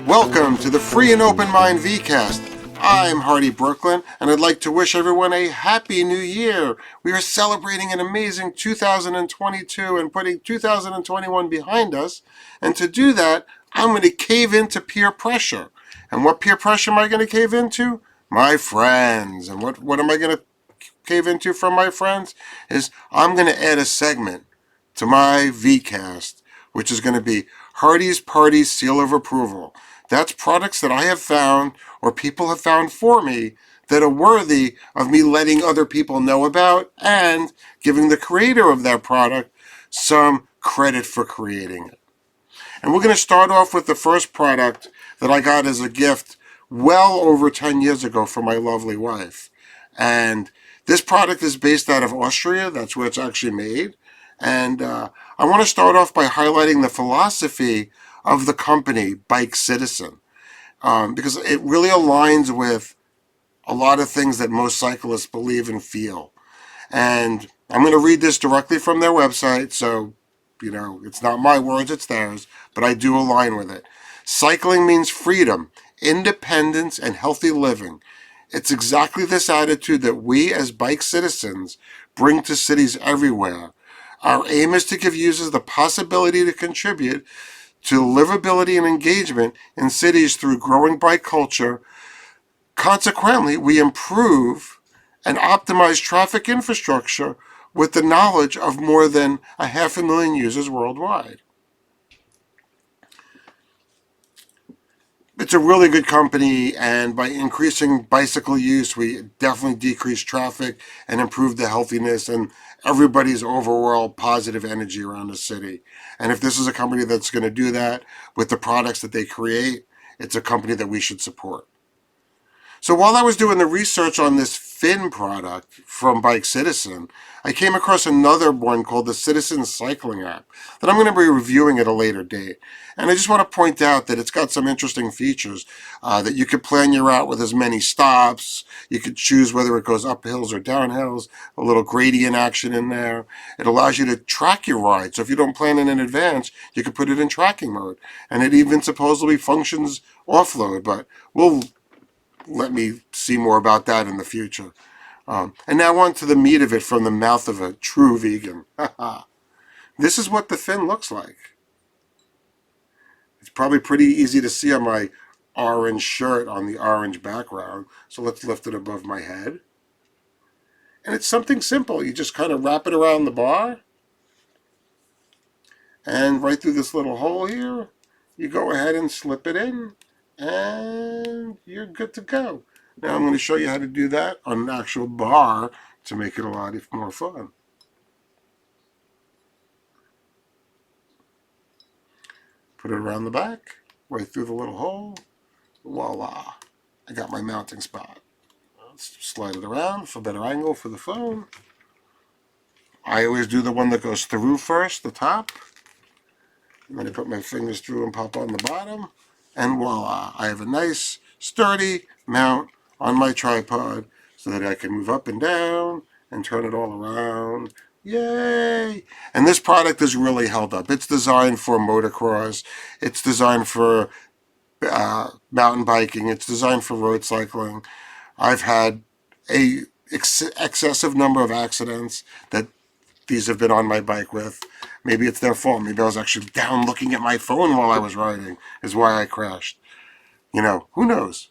Welcome to the Free and Open Mind VCast. I'm Hardy Brooklyn, and I'd like to wish everyone a happy new year. We are celebrating an amazing 2022 and putting 2021 behind us. And to do that, I'm going to cave into peer pressure. And what peer pressure am I going to cave into? My friends. And what am I going to cave into from my friends? Is I'm going to add a segment to my VCast, which is going to be Hardy's Party Seal of Approval. That's products that I have found or people have found for me that are worthy of me letting other people know about and giving the creator of that product some credit for creating it. And we're going to start off with the first product that I got as a gift well over 10 years ago from my lovely wife. And this product is based out of Austria. That's where it's actually made. And I want to start off by highlighting the philosophy of the company, Bike Citizen, because it really aligns with a lot of things that most cyclists believe and feel. And I'm going to read this directly from their website, so, it's not my words, it's theirs, but I do align with it. Cycling means freedom, independence, and healthy living. It's exactly this attitude that we as bike citizens bring to cities everywhere. Our aim is to give users the possibility to contribute to livability and engagement in cities through growing bike culture. Consequently, we improve and optimize traffic infrastructure with the knowledge of more than 500,000 users worldwide. It's a really good company, and by increasing bicycle use, we definitely decrease traffic and improve the healthiness and everybody's overall positive energy around the city. And if this is a company that's going to do that with the products that they create, it's a company that we should support. So while I was doing the research on this Fin product from Bike Citizen, I came across another one called the Citizen Cycling app that I'm going to be reviewing at a later date. And I just want to point out that it's got some interesting features that you could plan your route with as many stops. You could choose whether it goes up hills or down hills, a little gradient action in there. It allows you to track your ride. So if you don't plan it in advance, you can put it in tracking mode. And it even supposedly functions offload, but let me see more about that in the future. And now on to the meat of it from the mouth of a true vegan. This is what the Fin looks like. It's probably pretty easy to see on my orange shirt on the orange background. So let's lift it above my head. And it's something simple. You just kind of wrap it around the bar. And right through this little hole here, you go ahead and slip it in. And you're good to go. Now I'm going to show you how to do that on an actual bar to make it a lot more fun. Put it around the back, right through the little hole. Voila. I got my mounting spot. Let's slide it around for a better angle for the phone. I always do the one that goes through first, the top. And then I put my fingers through and pop on the bottom. And voila. I have a nice, sturdy mount on my tripod so that I can move up and down and turn it all around. Yay! And this product is really held up. It's designed for motocross. It's designed for mountain biking. It's designed for road cycling. I've had a excessive number of accidents that these have been on my bike with. Maybe it's their fault. Maybe I was actually down looking at my phone while I was riding is why I crashed. Who knows?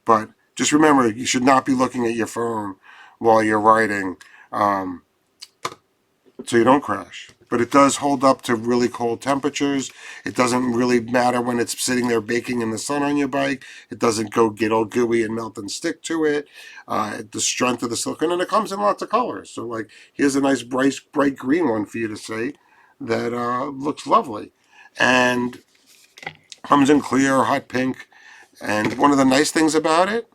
But just remember, you should not be looking at your phone while you're riding so you don't crash. But it does hold up to really cold temperatures. It doesn't really matter when it's sitting there baking in the sun on your bike. It doesn't go get all gooey and melt and stick to it. The strength of the silicone, and it comes in lots of colors. So here's a nice bright green one for you to see that looks lovely. And comes in clear, hot pink. And one of the nice things about it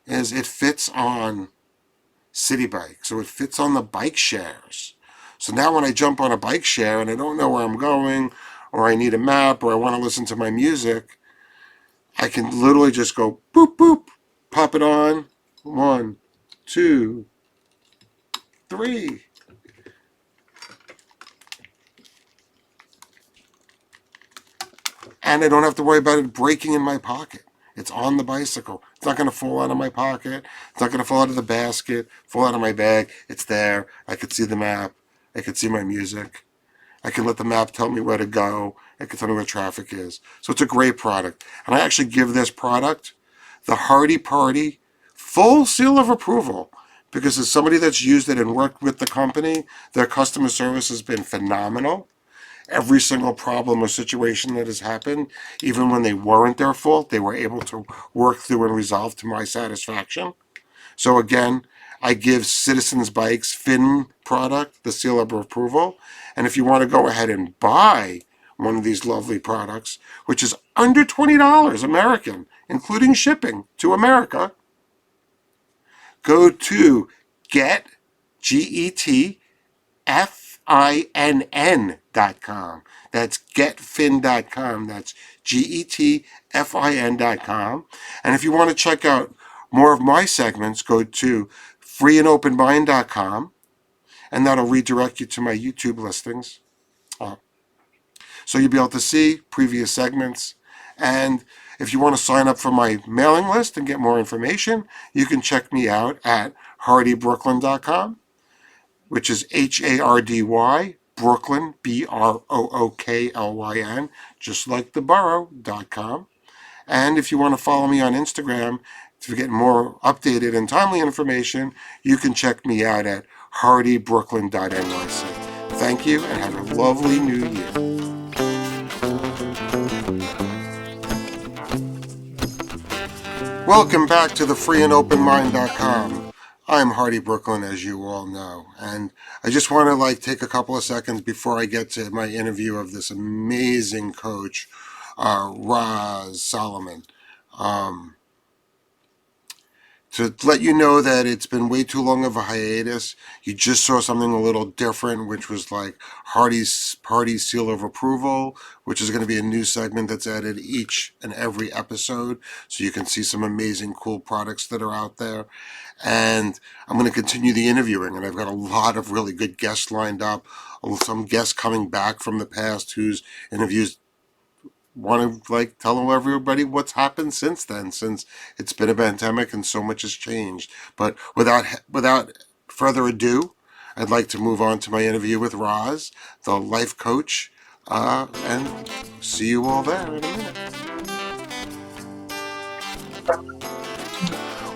is it fits on city bike. So it fits on the bike shares. So now when I jump on a bike share and I don't know where I'm going, or I need a map, or I want to listen to my music, I can literally just go boop, boop, pop it on. 1, 2, 3. And I don't have to worry about it breaking in my pocket. It's on the bicycle. It's not going to fall out of my pocket. It's not going to fall out of the basket, fall out of my bag. It's there. I could see the map. I could see my music. I can let the map tell me where to go. It can tell me where traffic is. So it's a great product. And I actually give this product the Hardy Party full seal of approval, because as somebody that's used it and worked with the company, their customer service has been phenomenal. Every single problem or situation that has happened, even when they weren't their fault, they were able to work through and resolve to my satisfaction. So again, I give Citizens Bikes Finn product the seal of approval. And if you want to go ahead and buy one of these lovely products, which is under $20 American, including shipping to America, go to get, G-E-T, FINN.com. That's getfin.com. That's GETFIN.com. And if you want to check out more of my segments, go to freeandopenmind.com, and that'll redirect you to my YouTube listings. So you'll be able to see previous segments. And if you want to sign up for my mailing list and get more information, you can check me out at hardybrooklyn.com, which is HARDY, Brooklyn, BROOKLYN, just like the borough.com. And if you want to follow me on Instagram to get more updated and timely information, you can check me out at hardybrooklyn.nyc. Thank you and have a lovely new year. Welcome back to the freeandopenmind.com. I'm Hardy Brooklyn, as you all know, and I just want to take a couple of seconds before I get to my interview of this amazing coach, Roz Solomon, to let you know that it's been way too long of a hiatus. You just saw something a little different, which was like Hardy's Party Seal of Approval, which is going to be a new segment that's added each and every episode, so you can see some amazing, cool products that are out there. And I'm going to continue the interviewing, and I've got a lot of really good guests lined up, some guests coming back from the past whose interviews want to tell everybody what's happened since then, since it's been a pandemic and so much has changed. But without further ado, I'd like to move on to my interview with Roz, the life coach, and see you all there in a minute.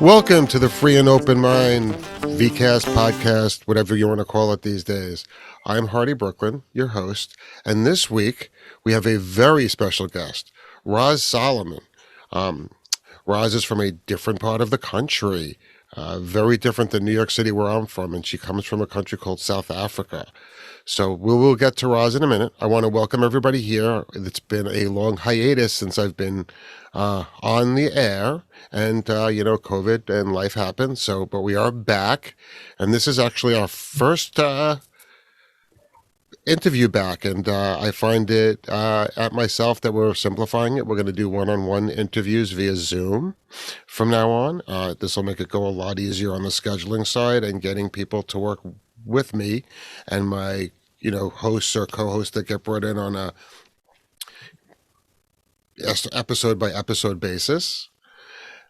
Welcome to the Free and Open Mind VCast podcast, whatever you want to call it these days. I'm Hardy Brooklyn, your host, and this week we have a very special guest, Roz Solomon. Roz is from a different part of the country, very different than New York City, where I'm from, and she comes from a country called South Africa. So we'll get to Roz in a minute. I want to welcome everybody here. It's been a long hiatus since I've been on the air, and COVID and life happened. But we are back, and this is actually our first interview back, and I find it at myself that we're simplifying it. We're going to do one-on-one interviews via Zoom from now on. This will make it go a lot easier on the scheduling side and getting people to work with me and my hosts or co-hosts that get brought in on a episode by episode basis.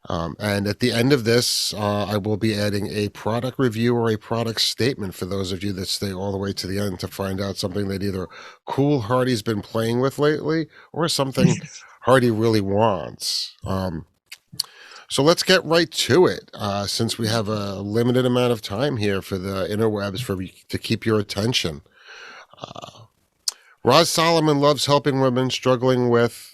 And at the end of this, I will be adding a product review or a product statement for those of you that stay all the way to the end to find out something that either cool Hardy's been playing with lately or something Hardy really wants. So let's get right to it, since we have a limited amount of time here for the interwebs to keep your attention. Roz Solomon loves helping women struggling with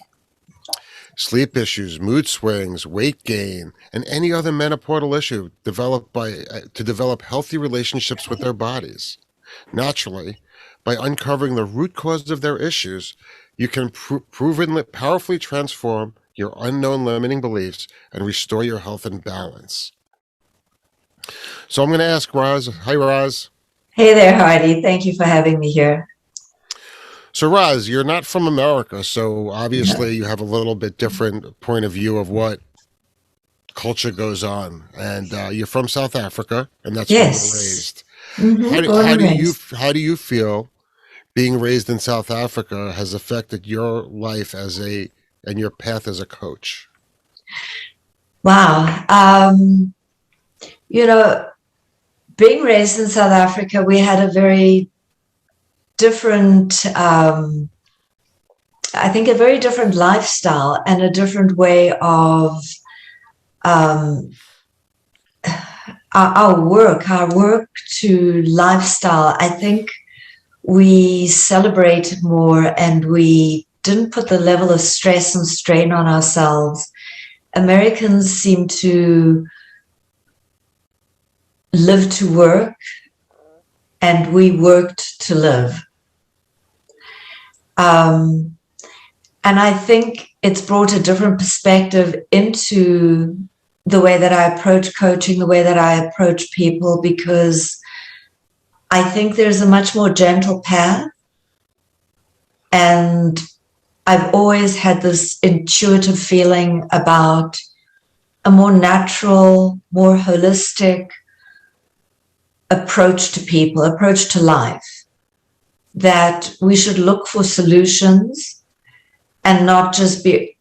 sleep issues, mood swings, weight gain, and any other menopausal issue to develop healthy relationships with their bodies. Naturally, by uncovering the root cause of their issues, you can powerfully transform your unknown limiting beliefs and restore your health and balance. So I'm going to ask Roz. Hi, Roz. Hey there, Heidi. Thank you for having me here. So, Roz, you're not from America, so No. obviously you have a little bit different point of view of what culture goes on. And you're from South Africa, and that's where you were Yes. raised. How do, Born how and do you raised. how do you feel being raised in South Africa has affected your life as a and your path as a coach? Wow. You know, being raised in South Africa, we had a very different, I think, a very different lifestyle and a different way of um, our work to lifestyle. I think we celebrated more and we didn't put the level of stress and strain on ourselves. Americans seem to live to work, and we worked to live. Um, and I think it's brought a different perspective into the way that I approach coaching, the way that I approach people, because I think there's a much more gentle path. And I've always had this intuitive feeling about a more natural, more holistic approach to people, approach to life, that we should look for solutions and not just be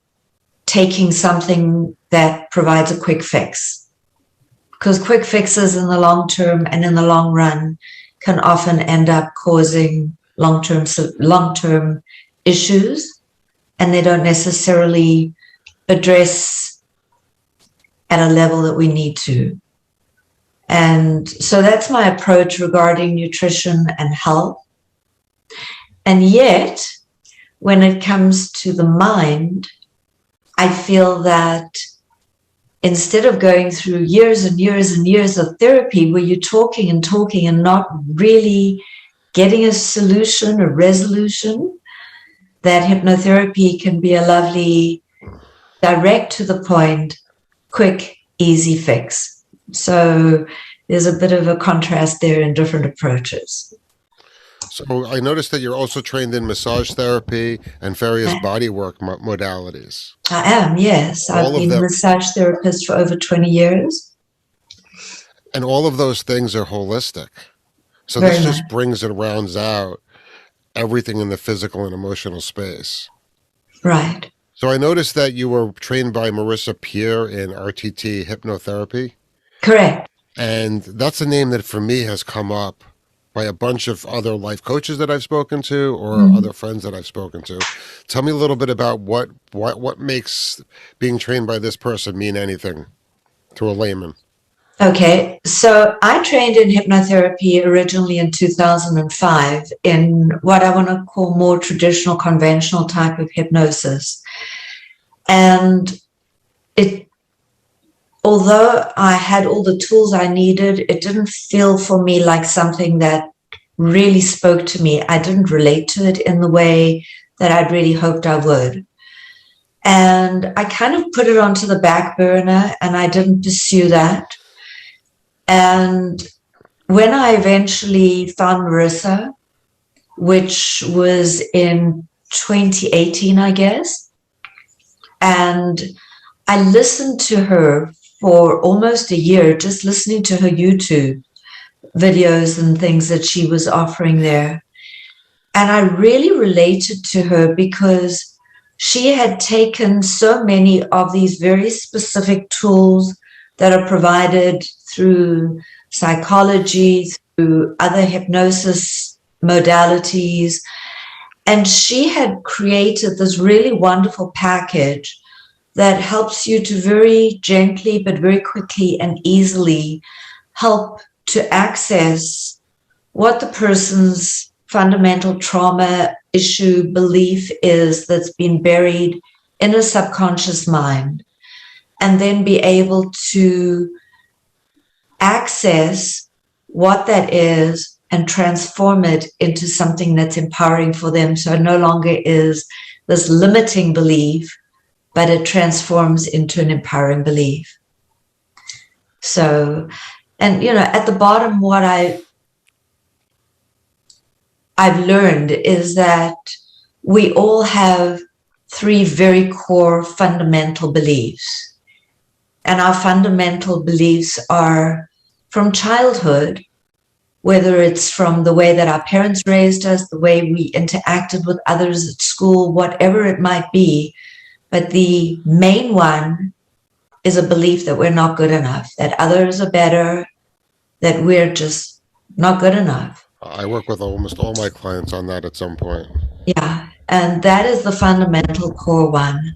taking something that provides a quick fix. Because quick fixes in the long term and in the long run can often end up causing long-term issues, and they don't necessarily address at a level that we need to. And so that's my approach regarding nutrition and health. And yet, when it comes to the mind, I feel that instead of going through years and years and years of therapy where you're talking and talking and not really getting a solution, a resolution, that hypnotherapy can be a lovely, direct to the point, quick, easy fix. So there's a bit of a contrast there in different approaches. So I noticed that you're also trained in massage therapy and various bodywork modalities. I am, yes. I've All of been a them, massage therapist for over 20 years. and all of those things are holistic. So this Very much. just brings and rounds out everything in the physical and emotional space. Right. So I noticed that you were trained by Marissa Peer in RTT hypnotherapy. Correct. And that's a name that for me has come up by a bunch of other life coaches that I've spoken to or Mhm. other friends that I've spoken to. Tell me a little bit about what makes being trained by this person mean anything to a layman. Okay, so I trained in hypnotherapy originally in 2005 in what I want to call more traditional, conventional type of hypnosis. And it, although I had all the tools I needed, it didn't feel for me like something that really spoke to me. I didn't relate to it in the way that I'd really hoped I would. And I kind of put it onto the back burner and I didn't pursue that. And when I eventually found Marissa, which was in 2018, I guess, and I listened to her for almost a year, just listening to her YouTube videos and things that she was offering there. And I really related to her because she had taken so many of these very specific tools that are provided through psychology, through other hypnosis modalities. And she had created this really wonderful package that helps you to very gently, but very quickly and easily help to access what the person's fundamental trauma issue belief is that's been buried in a subconscious mind, and then be able to access what that is and transform it into something that's empowering for them. So it no longer is this limiting belief, but it transforms into an empowering belief. So, and at the bottom, what I I've learned is that we all have three very core fundamental beliefs. And our fundamental beliefs are from childhood, whether it's from the way that our parents raised us, the way we interacted with others at school, whatever it might be. But the main one is a belief that we're not good enough, that others are better, that we're just not good enough. I work with almost all my clients on that at some point. Yeah. And that is the fundamental core one.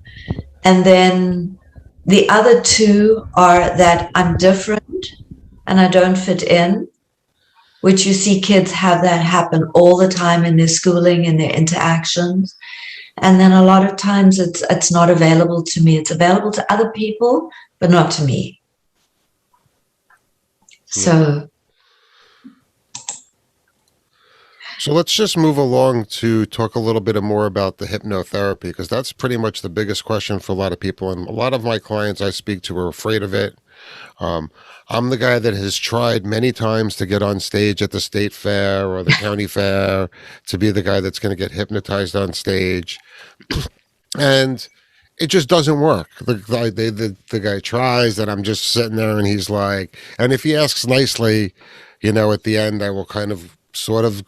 And then the other two are that I'm different and I don't fit in, which you see kids have that happen all the time in their schooling and their interactions. And then a lot of times it's not available to me. It's available to other people, but not to me. So let's just move along to talk a little bit more about the hypnotherapy, because that's pretty much the biggest question for a lot of people. And a lot of my clients I speak to are afraid of it. I'm the guy that has tried many times to get on stage at the state fair or the county fair, to be the guy that's going to get hypnotized on stage. And it just doesn't work. The guy tries, and I'm just sitting there, and he's like, and if he asks nicely, at the end, I will kind of sort of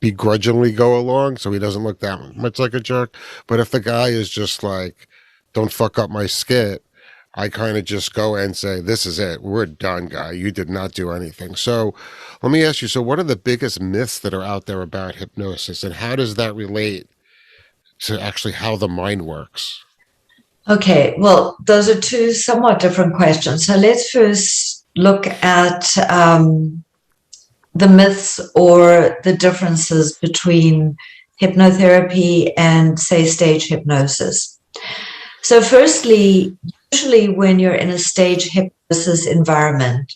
begrudgingly go along, so he doesn't look that much like a jerk. But if the guy is just like, don't fuck up my skit, I kind of just go and say, this is it. We're done, guy. You did not do anything. So let me ask you, so what are the biggest myths that are out there about hypnosis, and how does that relate to actually how the mind works? Okay, well, those are two somewhat different questions. So let's first look at the myths or the differences between hypnotherapy and, say, stage hypnosis. So firstly, usually when you're in a stage hypnosis environment,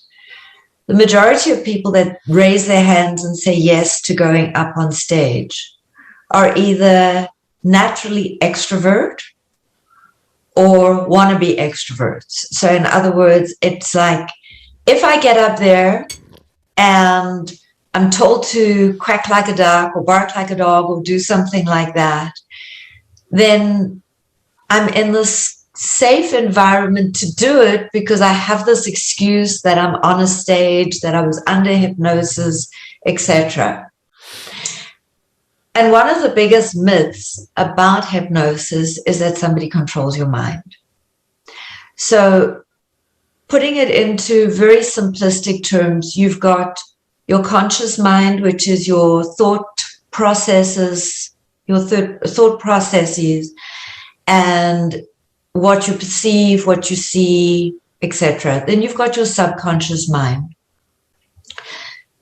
the majority of people that raise their hands and say yes to going up on stage are either naturally extrovert or wannabe extroverts. So in other words, it's like, if I get up there and I'm told to quack like a duck or bark like a dog or do something like that, then I'm in this safe environment to do it because I have this excuse that I'm on a stage, that I was under hypnosis, etc. And one of the biggest myths about hypnosis is that somebody controls your mind. So putting it into very simplistic terms, you've got your conscious mind, which is your thought processes, and what you perceive, what you see, etc. Then you've got your subconscious mind.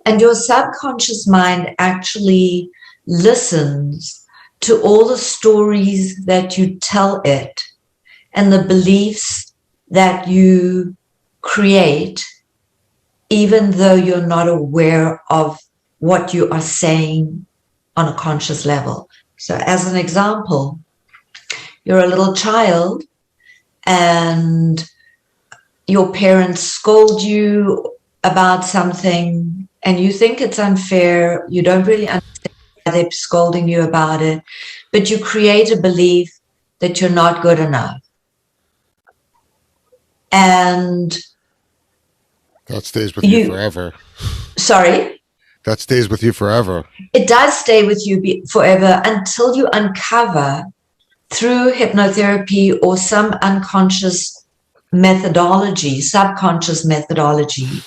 And your subconscious mind actually listens to all the stories that you tell it and the beliefs that you create, even though you're not aware of what you are saying on a conscious level. So as an example, you're a little child and your parents scold you about something and you think it's unfair. You don't really understand why they're scolding you about it, but you create a belief that you're not good enough. And that stays with you forever. Sorry? That stays with you forever. It does stay with you forever until you uncover through hypnotherapy or some unconscious methodology, subconscious methodology,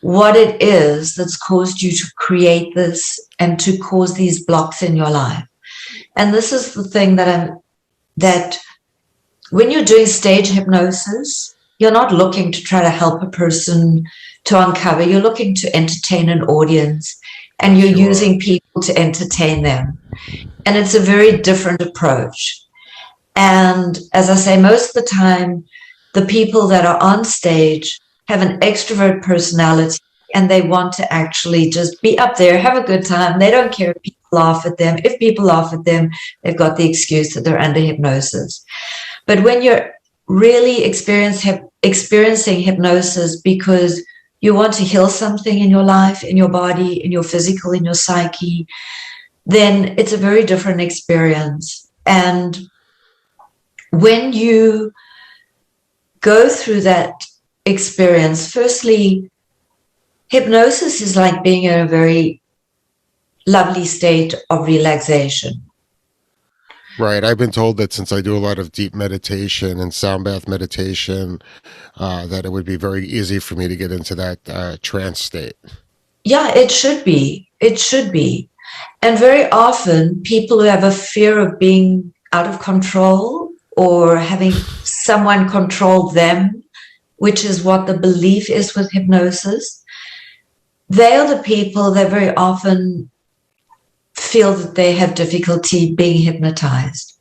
what it is that's caused you to create this and to cause these blocks in your life. And this is the thing that when you're doing stage hypnosis, you're not looking to try to help a person to uncover. You're looking to entertain an audience, and you're using people to entertain them. And it's a very different approach. And as I say, most of the time, the people that are on stage have an extrovert personality, and they want to actually just be up there, have a good time. They don't care if people laugh at them. If people laugh at them, they've got the excuse that they're under hypnosis. But when you're really experiencing hypnosis because you want to heal something in your life, in your body, in your physical, in your psyche, then it's a very different experience. And when you go through that experience, firstly, hypnosis is like being in a very lovely state of relaxation. Right. I've been told that since I do a lot of deep meditation and sound bath meditation, that it would be very easy for me to get into that trance state. Yeah, it should be. It should be. And very often, people who have a fear of being out of control or having someone control them, which is what the belief is with hypnosis, they are the people that very often feel that they have difficulty being hypnotized.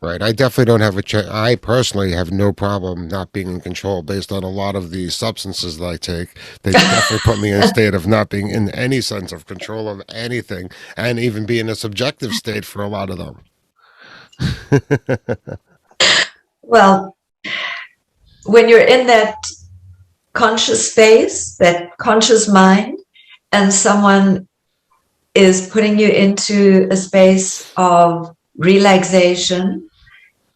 Right. I definitely don't have I personally have no problem not being in control based on a lot of the substances that I take. They definitely put me in a state of not being in any sense of control of anything and even be in a subjective state for a lot of them. Well, when you're in that conscious space, that conscious mind, and someone is putting you into a space of relaxation,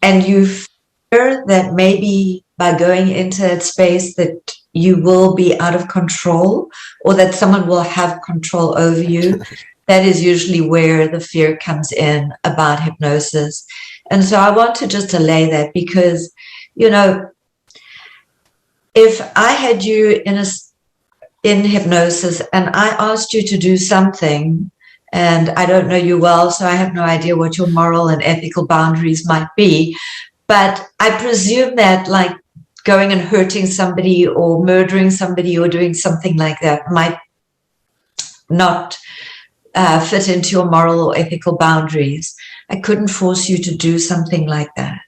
and you fear that maybe by going into that space that you will be out of control or that someone will have control over you, that is usually where the fear comes in about hypnosis. And so I want to just allay that because, you know, if I had you in hypnosis and I asked you to do something, and I don't know you well, so I have no idea what your moral and ethical boundaries might be, but I presume that like going and hurting somebody or murdering somebody or doing something like that might not fit into your moral or ethical boundaries. I couldn't force you to do something like that.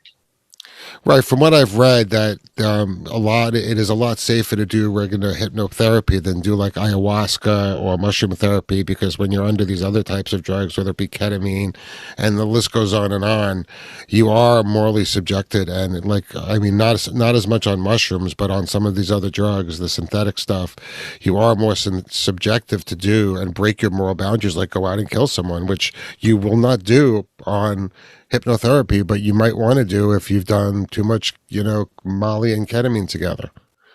Right. From what I've read, that it is a lot safer to do regular hypnotherapy than do like ayahuasca or mushroom therapy, because when you're under these other types of drugs, whether it be ketamine, and the list goes on, you are morally subjected. And like, I mean, not as much on mushrooms, but on some of these other drugs, the synthetic stuff, you are more subjective to do and break your moral boundaries, like go out and kill someone, which you will not do on hypnotherapy, but you might want to do if you've done too much, Molly and ketamine together.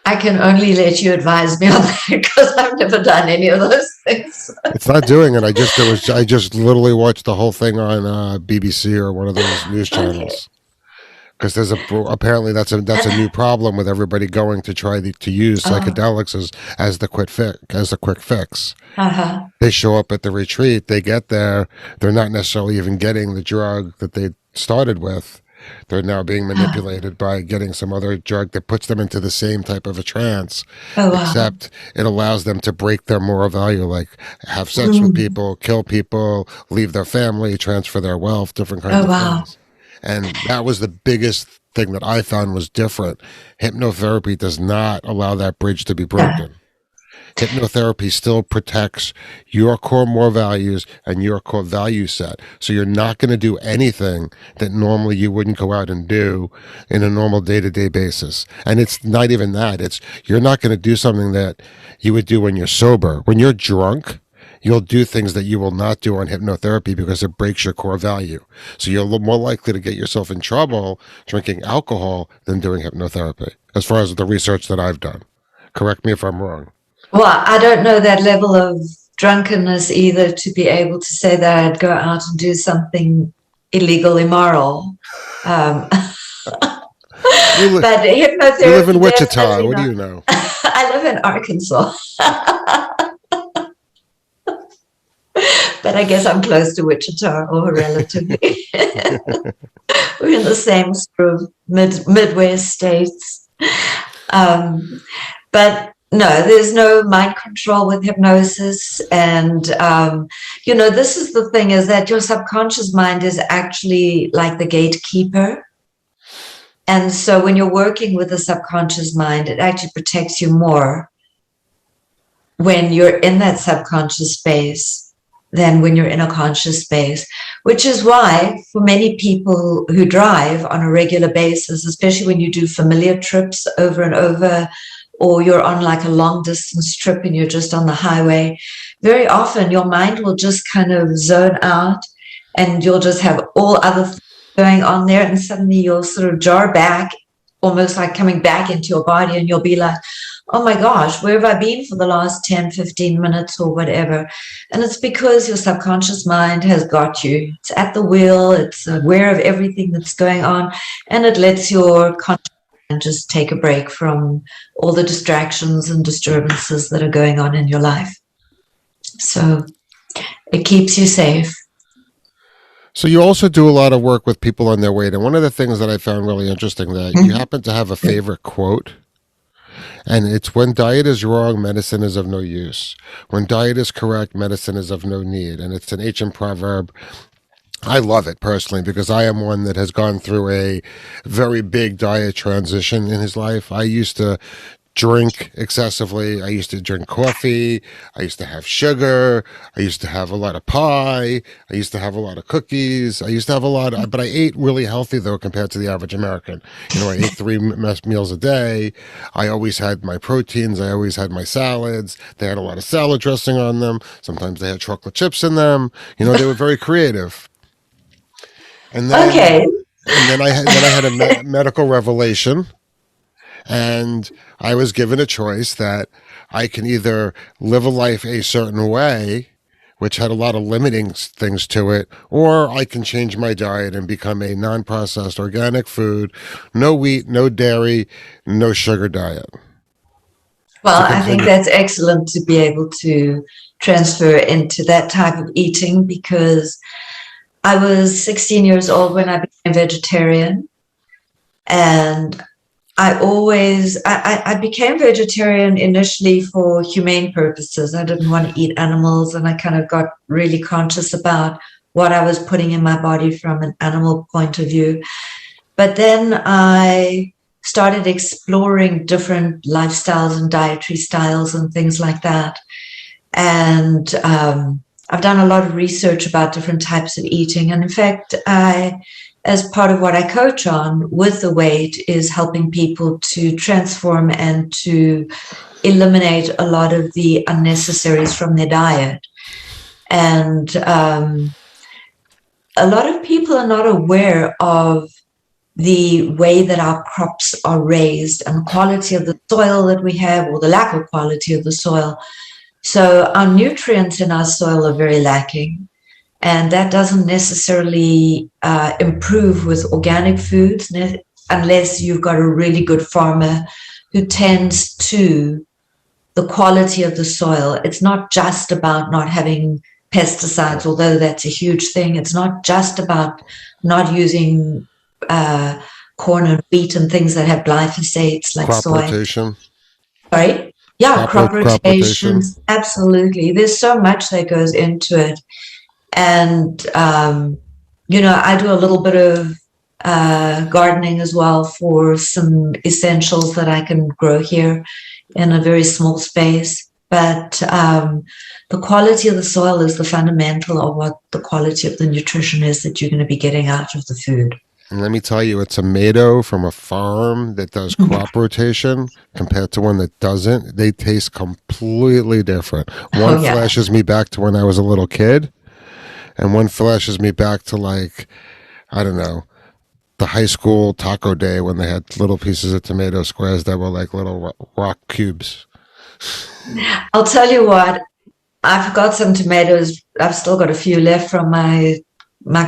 I can only let you advise me on that because I've never done any of those things. It's not doing it. I just literally watched the whole thing on BBC or one of those news channels. Because apparently that's a new problem with everybody going to try to use psychedelics as the quick fix. Uh-huh. They show up at the retreat, they get there, they're not necessarily even getting the drug that they started with. They're now being manipulated by getting some other drug that puts them into the same type of a trance, except it allows them to break their moral value, like have sex with people, kill people, leave their family, transfer their wealth, different kinds of things. And that was the biggest thing that I found was different. Hypnotherapy does not allow that bridge to be broken. Hypnotherapy still protects your core moral values and your core value set. So you're not going to do anything that normally you wouldn't go out and do in a normal day-to-day basis. And it's not even that. It's you're not going to do something that you would do when you're sober. When you're drunk, you'll do things that you will not do on hypnotherapy because it breaks your core value. So you're a little more likely to get yourself in trouble drinking alcohol than doing hypnotherapy, as far as the research that I've done. Correct me if I'm wrong. Well, I don't know that level of drunkenness either to be able to say that I'd go out and do something illegal, immoral. But hypnotherapy. You live in Wichita. What do you know? I live in Arkansas. But I guess I'm close to Wichita, or relatively. We're in the same sort of Midwest states. But no, there's no mind control with hypnosis. And, this is the thing, is that your subconscious mind is actually like the gatekeeper. And so when you're working with the subconscious mind, it actually protects you more when you're in that subconscious space than when you're in a conscious space, which is why for many people who drive on a regular basis, especially when you do familiar trips over and over, or you're on like a long distance trip and you're just on the highway, very often your mind will just kind of zone out and you'll just have all other things going on there. And suddenly you'll sort of jar back, almost like coming back into your body, and you'll be like, oh my gosh, where have I been for the last 10, 15 minutes or whatever? And it's because your subconscious mind has got you. It's at the wheel, it's aware of everything that's going on, and it lets your conscious mind just take a break from all the distractions and disturbances that are going on in your life. So it keeps you safe. So you also do a lot of work with people on their weight. And one of the things that I found really interesting, that you happen to have a favorite quote. And it's, when diet is wrong, medicine is of no use. When diet is correct, medicine is of no need. And it's an ancient proverb. I love it personally because I am one that has gone through a very big diet transition in his life. I used to drink excessively. I used to drink coffee. I used to have sugar. I used to have a lot of pie. I used to have a lot of cookies. I used to have a lot of, but I ate really healthy though compared to the average American. You know, I ate 3 meals a day. I always had my proteins. I always had my salads. They had a lot of salad dressing on them. Sometimes they had chocolate chips in them. You know, they were very creative. And then, Okay. I had a medical revelation. And I was given a choice that I can either live a life a certain way, which had a lot of limiting things to it, or I can change my diet and become a non-processed organic food, no wheat, no dairy, no sugar diet. Well, I think that's excellent to be able to transfer into that type of eating, because I was 16 years old when I became vegetarian, and I became vegetarian initially for humane purposes. I didn't want to eat animals, and I kind of got really conscious about what I was putting in my body from an animal point of view. But then I started exploring different lifestyles and dietary styles and things like that. And I've done a lot of research about different types of eating. And in fact, as part of what I coach on with the weight, is helping people to transform and to eliminate a lot of the unnecessaries from their diet. And a lot of people are not aware of the way that our crops are raised and the quality of the soil that we have, or the lack of quality of the soil. So our nutrients in our soil are very lacking. And that doesn't necessarily improve with organic foods unless you've got a really good farmer who tends to the quality of the soil. It's not just about not having pesticides, although that's a huge thing. It's not just about not using corn and wheat and things that have glyphosates like crop soy. rotation. Sorry? Yeah, crop rotation. Absolutely. There's so much that goes into it. And, I do a little bit of gardening as well for some essentials that I can grow here in a very small space. But the quality of the soil is the fundamental of what the quality of the nutrition is that you're going to be getting out of the food. And let me tell you, a tomato from a farm that does crop rotation compared to one that doesn't, they taste completely different. One flashes me back to when I was a little kid. And one flashes me back to, like, I don't know, the high school taco day when they had little pieces of tomato squares that were like little rock cubes. I'll tell you what, I've got some tomatoes. I've still got a few left from my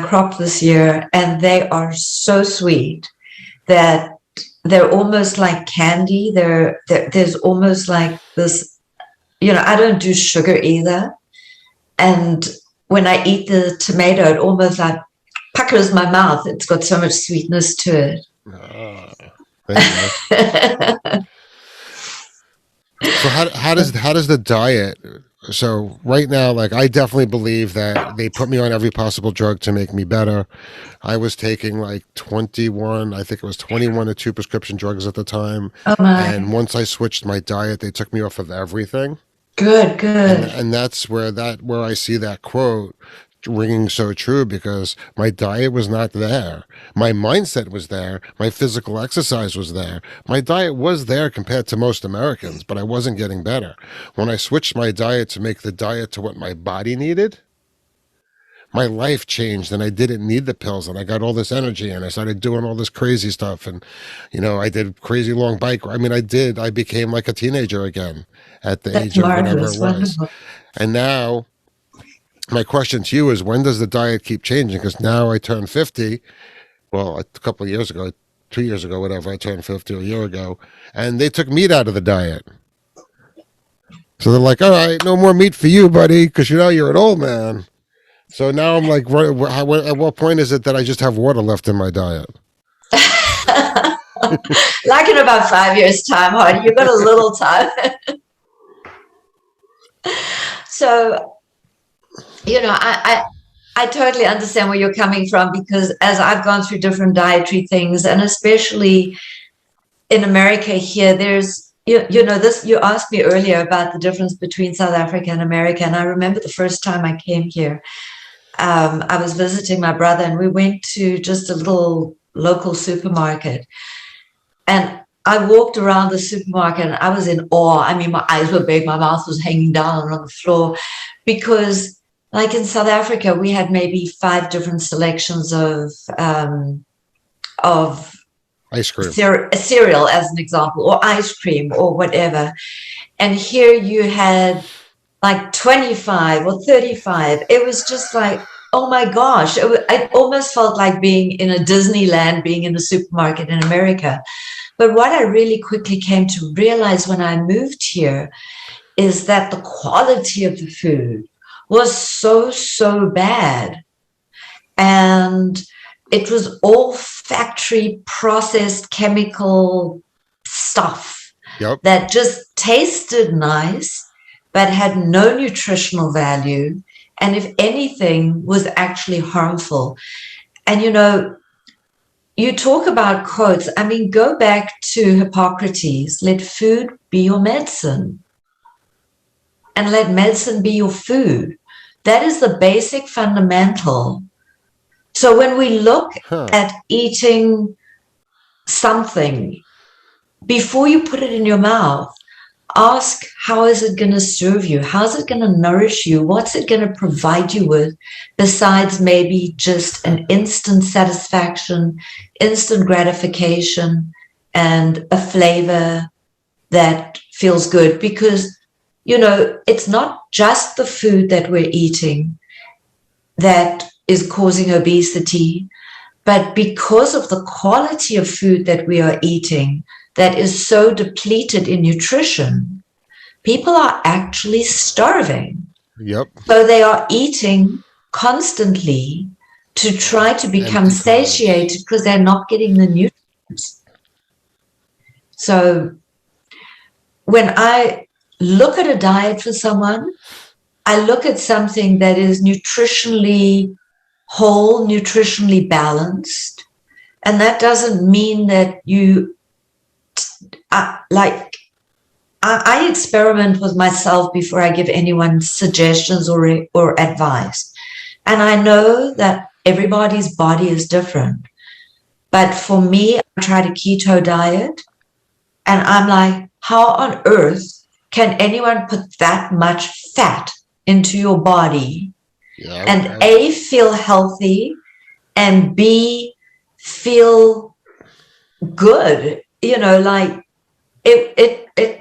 crop this year, and they are so sweet that they're almost like candy. There's almost like this, I don't do sugar either. And when I eat the tomato, it almost like puckers my mouth. It's got so much sweetness to it. So how does the diet? So right now, like, I definitely believe that they put me on every possible drug to make me better. I was taking like 21 or 2 prescription drugs at the time. Oh my. And once I switched my diet, they took me off of everything. Good. And that's where I see that quote. ringing so true because my diet was not there. My mindset was there. My physical exercise was there. My diet was there compared to most Americans, but I wasn't getting better. When I switched my diet to make the diet to what my body needed, my life changed and I didn't need the pills and I got all this energy and I started doing all this crazy stuff and I did crazy long bike. I mean, I became like a teenager again at the That's age of whatever it marvelous, was. wonderful. And now my question to you is when does the diet keep changing? Because now I turned 50. Well, a couple of years ago, 2 years ago, whatever, I turned 50 a year ago, and they took meat out of the diet. So they're like, all right, no more meat for you, buddy, because you're an old man. So now I'm like, at what point is it that I just have water left in my diet? Like in about 5 years' time, Hardy, you've got a little time. So, I totally understand where you're coming from because as I've gone through different dietary things, and especially in America here, there's, this, you asked me earlier about the difference between South Africa and America. And I remember the first time I came here, I was visiting my brother and we went to just a little local supermarket. And I walked around the supermarket and I was in awe. I mean, my eyes were big, my mouth was hanging down on the floor because, like in South Africa, we had maybe 5 different selections of Ice cream. cereal, as an example, or ice cream or whatever. And here you had like 25 or 35. It was just like, oh my gosh, it almost felt like being in a Disneyland, being in a supermarket in America. But what I really quickly came to realize when I moved here is that the quality of the food was so bad. And it was all factory processed chemical stuff that just tasted nice, but had no nutritional value. And if anything, was actually harmful. And, you talk about quotes. I mean, go back to Hippocrates, let food be your medicine and let medicine be your food. That is the basic fundamental. So when we look at eating something, before you put it in your mouth, ask, how is it going to serve you? How's it going to nourish you? What's it going to provide you with besides maybe just an instant satisfaction, instant gratification, and a flavor that feels good? Because, it's not just the food that we're eating that is causing obesity, but because of the quality of food that we are eating that is so depleted in nutrition, people are actually starving. Yep. So they are eating constantly to try to become satiated because they're not getting the nutrients. So when I look at a diet for someone, I look at something that is nutritionally whole, nutritionally balanced. And that doesn't mean that I experiment with myself before I give anyone suggestions or advice. And I know that everybody's body is different. But for me, I tried a keto diet and I'm like, how on earth can anyone put that much fat into your body and A, feel healthy and B, feel good?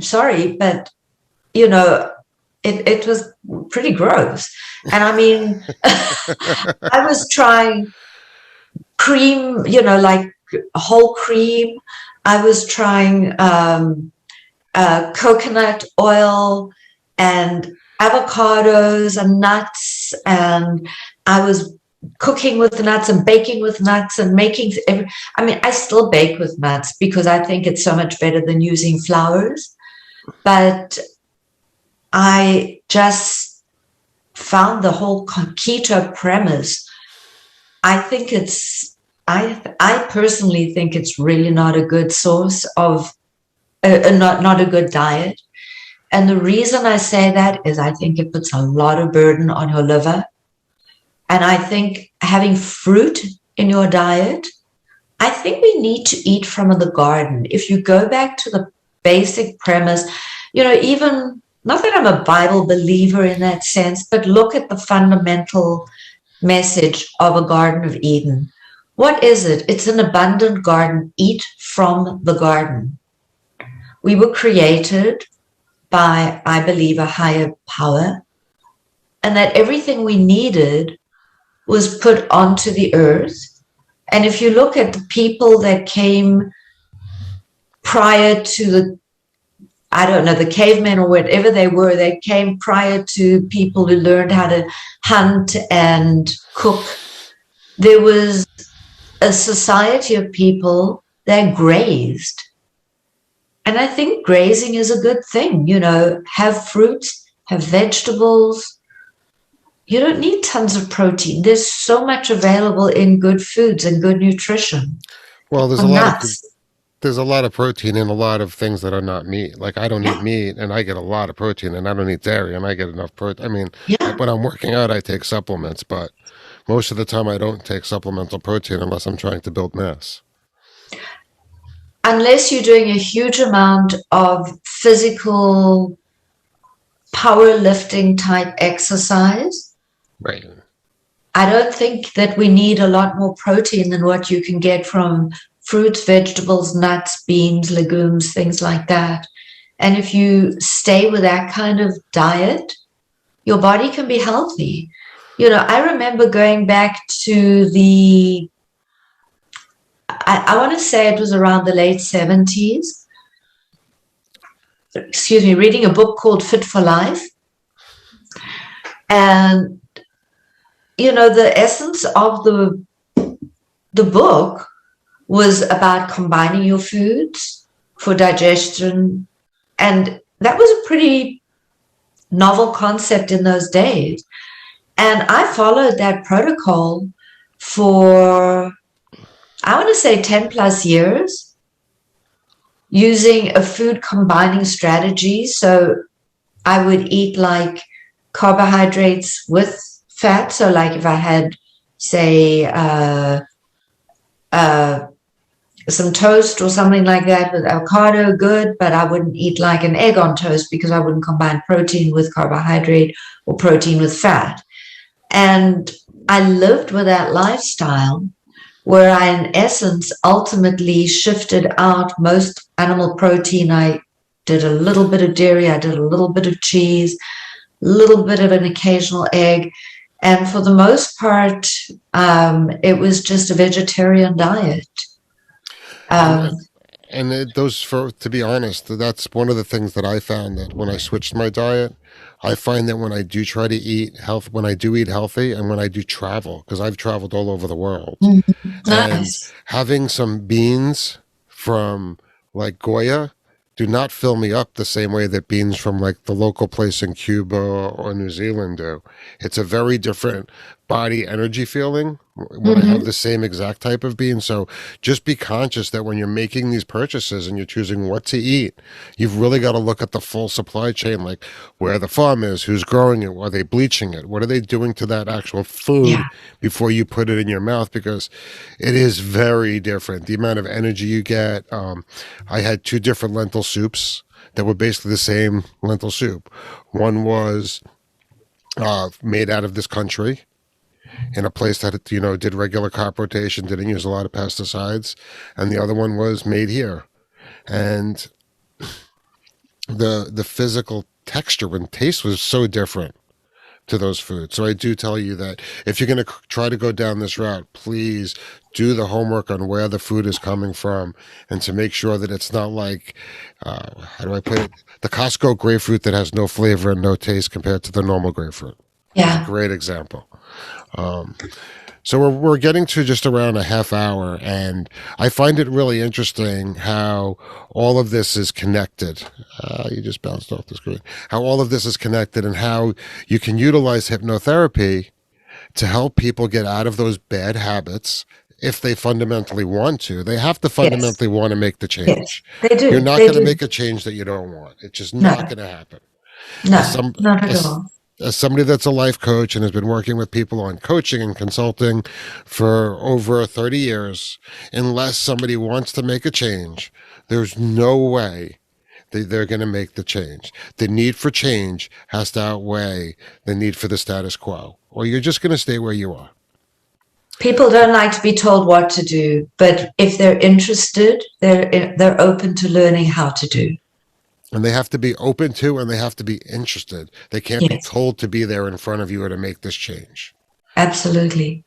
Sorry, but it was pretty gross. And I mean, I was trying cream, like whole cream. I was trying coconut oil and avocados and nuts, and I was cooking with nuts and baking with nuts and I still bake with nuts because I think it's so much better than using flours. But I just found the whole keto premise. I personally think it's really not a good source of, not a good diet. And the reason I say that is I think it puts a lot of burden on your liver. And I think having fruit in your diet, I think we need to eat from the garden. If you go back to the basic premise, even not that I'm a Bible believer in that sense, but look at the fundamental message of a Garden of Eden. What is it? It's an abundant garden. Eat from the garden. We were created by, I believe, a higher power, and that everything we needed was put onto the earth. And if you look at the people that came prior to the cavemen or whatever they came prior to people who learned how to hunt and cook. There was a society of people that grazed. And I think grazing is a good thing, have fruits, have vegetables. You don't need tons of protein. There's so much available in good foods and good nutrition. Well, Nuts. there's a lot of protein in a lot of things that are not meat. Like I don't eat meat and I get a lot of protein, and I don't eat dairy and I get enough protein. I mean, Yeah. when I'm working out, I take supplements, but most of the time I don't take supplemental protein unless I'm trying to build mass. Unless you're doing a huge amount of physical powerlifting type exercise, Right. I don't think that we need a lot more protein than what you can get from fruits, vegetables, nuts, beans, legumes, things like that. And if you stay with that kind of diet, your body can be healthy. I remember going back to I want to say it was around the late 70s, reading a book called Fit for Life. And, the essence of the book was about combining your foods for digestion. And that was a pretty novel concept in those days. And I followed that protocol for, I want to say 10 plus years, using a food combining strategy. So I would eat like carbohydrates with fat. So like if I had, say, some toast or something like that with avocado, good, but I wouldn't eat like an egg on toast because I wouldn't combine protein with carbohydrate or protein with fat. And I lived with that lifestyle where I, in essence, ultimately shifted out most animal protein. I did a little bit of dairy, I did a little bit of cheese, a little bit of an occasional egg. And for the most part, it was just a vegetarian diet. And to be honest, that's one of the things that I found, that when I switched my diet, I find that when I do try to when I do eat healthy and when I do travel, because I've traveled all over the world, and Nice. having some beans from like Goya do not fill me up the same way that beans from like the local place in Cuba or New Zealand do. It's a very different body energy feeling when I have Mm-hmm. the same exact type of bean. So just be conscious that when you're making these purchases and you're choosing what to eat, you've really got to look at the full supply chain, like where the farm is, who's growing it, are they bleaching it, what are they doing to that actual Yeah. food before you put it in your mouth, because it is very different. The amount of energy you get. I had two different lentil soups that were basically the same lentil soup. One was made out of this country in a place that did regular crop rotation, didn't use a lot of pesticides, and the other one was made here. And the physical texture and taste was so different to those foods. So I do tell you that if you're going to try to go down this route, please do the homework on where the food is coming from, and to make sure that it's not like, how do I put it? The Costco grapefruit that has no flavor and no taste compared to the normal grapefruit. It's a Yeah. great example. Um, so we're getting to just around a half hour, and I find it really interesting how all of this is connected. You just bounced off the screen. How all of this is connected, and how you can utilize hypnotherapy to help people get out of those bad habits. If they fundamentally want to, they have to Yes. fundamentally want to make the Yes. change. They You're do. not They going to do. make a change that you don't want. It's just not No. going to happen. As No. some Not at as all. as somebody that's a life coach and has been working with people on coaching and consulting for over 30 years, unless somebody wants to make a change, there's no way they're going to make the change. The need for change has to outweigh the need for the status quo, or you're just going to stay where you are. People don't like to be told what to do, but if they're interested, they're open to learning how to do. And they have to be open to, and they have to be interested. They can't be Yes, told to be there in front of you or to make this change. absolutely.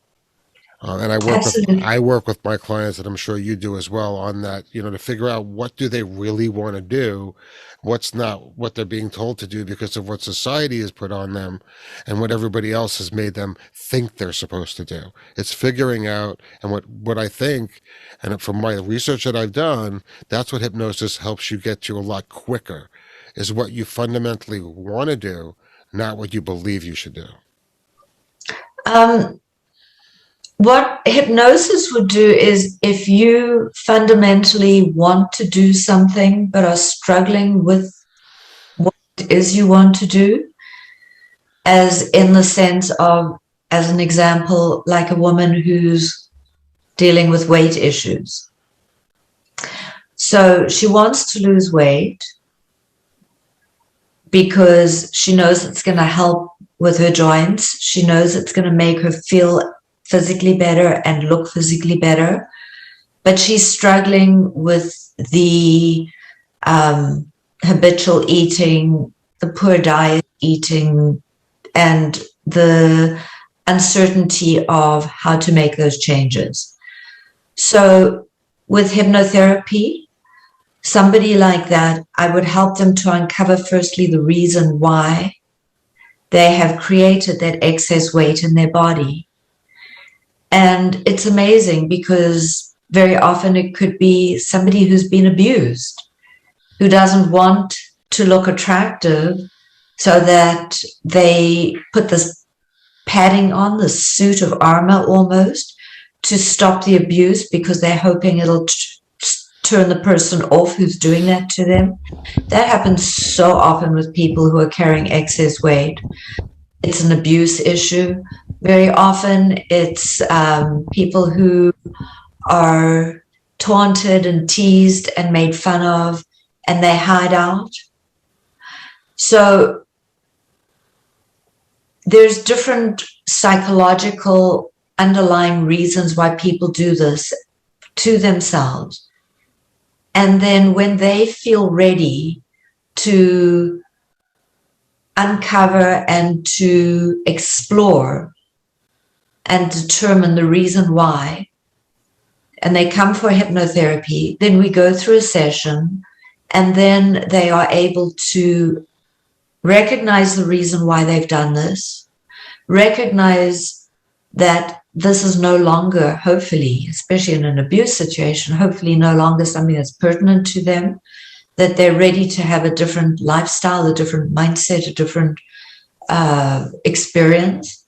And Absolutely. I work with my clients, and I'm sure you do as well, on that, to figure out what do they really want to do, what's not what they're being told to do because of what society has put on them and what everybody else has made them think they're supposed to do. It's figuring out, and what I think, and from my research that I've done, that's what hypnosis helps you get to a lot quicker, is what you fundamentally want to do, not what you believe you should do. Um, what hypnosis would do is if you fundamentally want to do something but are struggling with what it is you want to do, as in the sense of, as an example, like a woman who's dealing with weight issues. So she wants to lose weight because she knows it's going to help with her joints. She knows it's going to make her feel physically better and look physically better. But she's struggling with the habitual eating, the poor diet eating, and the uncertainty of how to make those changes. So with hypnotherapy, somebody like that, I would help them to uncover firstly the reason why they have created that excess weight in their body. And it's amazing because very often it could be somebody who's been abused, who doesn't want to look attractive, so that they put this padding on, this suit of armor almost, to stop the abuse because they're hoping it'll turn the person off who's doing that to them. That happens so often with people who are carrying excess weight. It's an abuse issue. Very often it's people who are taunted and teased and made fun of, and they hide out. So there's different psychological underlying reasons why people do this to themselves. And then when they feel ready to uncover and to explore and determine the reason why, and they come for hypnotherapy, then we go through a session, and then they are able to recognize the reason why they've done this, recognize that this is no longer, hopefully, especially in an abuse situation, hopefully no longer something that's pertinent to them, that they're ready to have a different lifestyle, a different mindset, a different experience,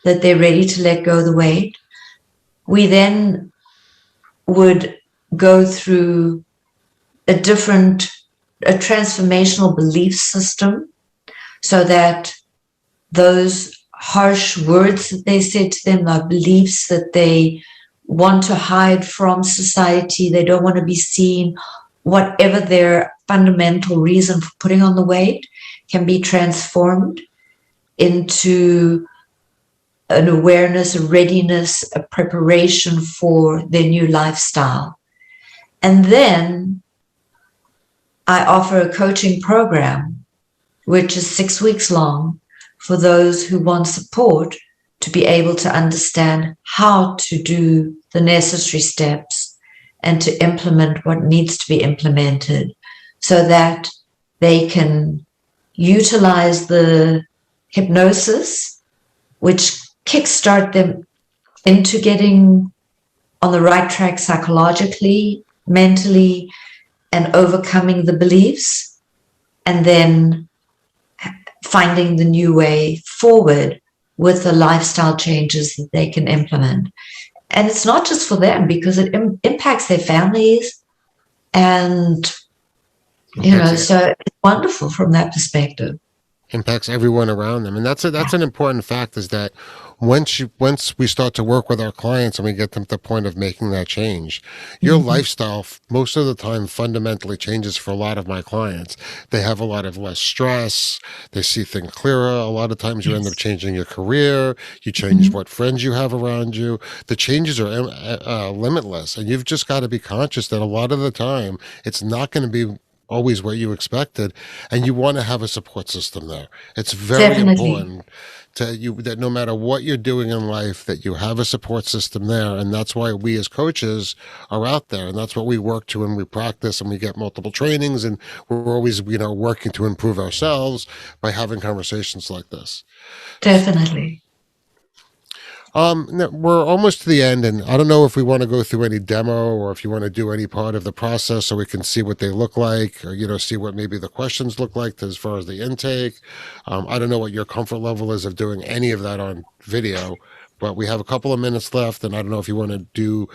that they're ready to let go of the weight. We then would go through a transformational belief system, so that those harsh words that they said to them are beliefs that they want to hide from society. They don't want to be seen. Whatever their fundamental reason for putting on the weight can be transformed into an awareness, a readiness, a preparation for their new lifestyle. And then I offer a coaching program, which is 6 weeks long, for those who want support to be able to understand how to do the necessary steps and to implement what needs to be implemented, so that they can utilize the hypnosis, which kickstart them into getting on the right track psychologically, mentally, and overcoming the beliefs, and then finding the new way forward with the lifestyle changes that they can implement. And it's not just for them, because it impacts their families, and so it's wonderful from that perspective. impacts everyone around them. And that's an important fact, is that once we start to work with our clients and we get them to the point of making that change, your Mhm. lifestyle most of the time fundamentally changes for a lot of my clients. They have a lot of less stress, they see things clearer. A lot of times you end up Yes. changing your career, you change Mhm. what friends you have around you. The changes are limitless, and you've just got to be conscious that a lot of the time it's not going to be always what you expected, and you want to have a support system there. It's very Definitely. important to you that no matter what you're doing in life, that you have a support system there. And that's why we as coaches are out there, and that's what we work to, and we practice, and we get multiple trainings, and we're always working to improve ourselves by having conversations like this. Definitely. No, we're almost to the end, and I don't know if we want to go through any demo or if you want to do any part of the process so we can see what they look like, or see what maybe the questions look like as far as the intake. I don't know what your comfort level is of doing any of that on video, but we have a couple of minutes left, and I don't know if you want to do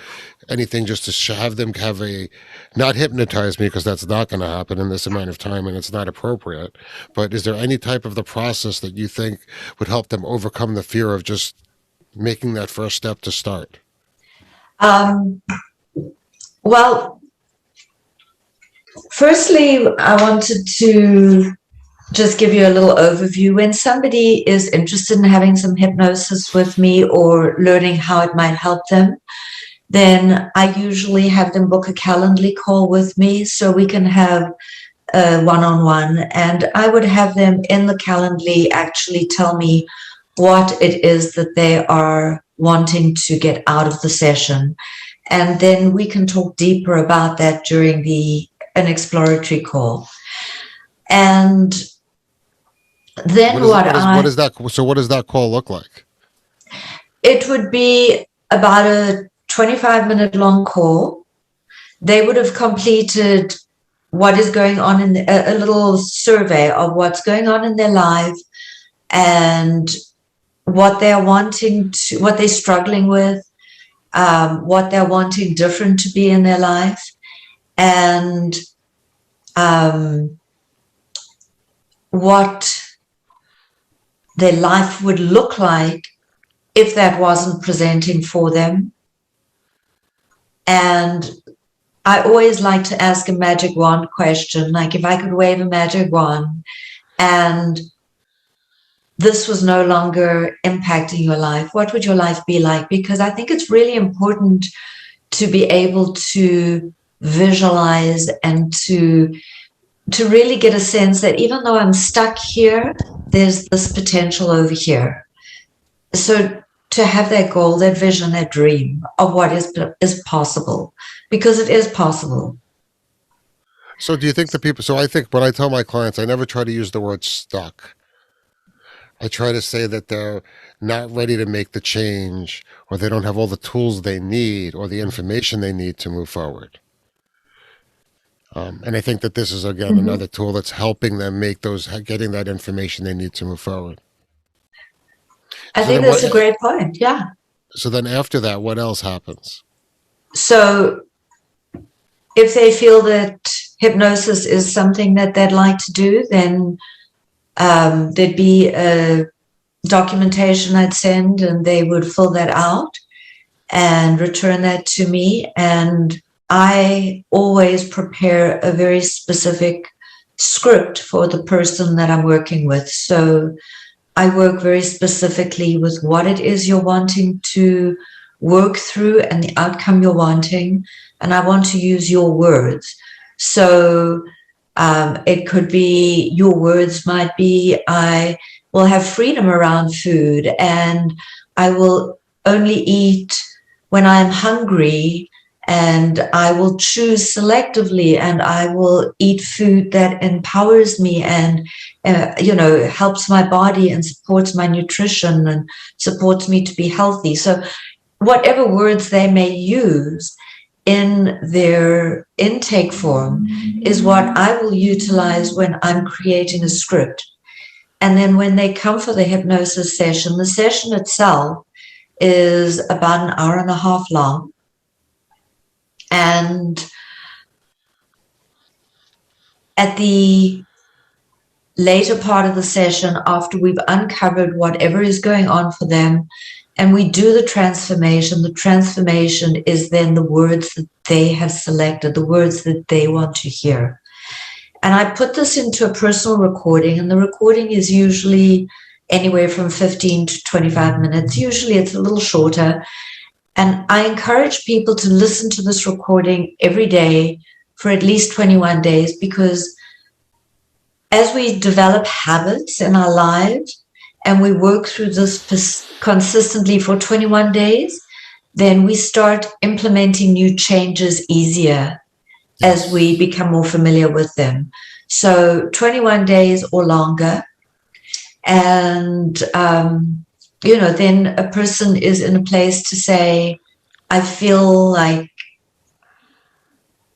anything just to have them have a not hypnotize me, because that's not going to happen in this amount of time and it's not appropriate. But is there any type of the process that you think would help them overcome the fear of just making that first step to start? Um, well, firstly, I wanted to just give you a little overview. When somebody is interested in having some hypnosis with me or learning how it might help them, then I usually have them book a Calendly call with me so we can have a one-on-one. And I would have them in the Calendly actually tell me what it is that they are wanting to get out of the session. And then we can talk deeper about that during an exploratory call. And What then is what is that? So what does that call look like? it would be about a 25-minute long call. They would have completed what is going on a little survey of what's going on in their life and what they're wanting to, what they're struggling with, what they're wanting different to be in their life, and um, what their life would look like if that wasn't presenting for them. And I always like to ask a magic wand question, like if I could wave a magic wand and this was no longer impacting your life, what would your life be like? Because I think it's really important to be able to visualize and to really get a sense that even though I'm stuck here, there's this potential over here. So to have that goal, that vision, that dream of what is possible, because it is possible. So do you think the people? So I think when I tell my clients, I never try to use the word stuck. I try to say that they're not ready to make the change, or they don't have all the tools they need or the information they need to move forward. And I think that this is again Mm-hmm. another tool that's helping them make those, getting that information they need to move forward. I So think then that's what? a great point. Yeah. So then after that, what else happens? So if they feel that hypnosis is something that they'd like to do, then there'd be a documentation I'd send and they would fill that out and return that to me. And I always prepare a very specific script for the person that I'm working with. So I work very specifically with what it is you're wanting to work through and the outcome you're wanting. And I want to use your words. So it could be, your words might be, I will have freedom around food and I will only eat when I'm hungry, and I will choose selectively, and I will eat food that empowers me and helps my body and supports my nutrition and supports me to be healthy. So whatever words they may use in their intake form is what I will utilize when I'm creating a script. And then when they come for the hypnosis session, the session itself is about an hour and a half long. And at the later part of the session, after we've uncovered whatever is going on for them, and we do the transformation. The transformation is then the words that they have selected, the words that they want to hear. And I put this into a personal recording, and the recording is usually anywhere from 15 to 25 minutes. Usually it's a little shorter. And I encourage people to listen to this recording every day for at least 21 days, because as we develop habits in our lives and we work through this consistently for 21 days, then we start implementing new changes easier as we become more familiar with them. So 21 days or longer. And, then a person is in a place to say, I feel like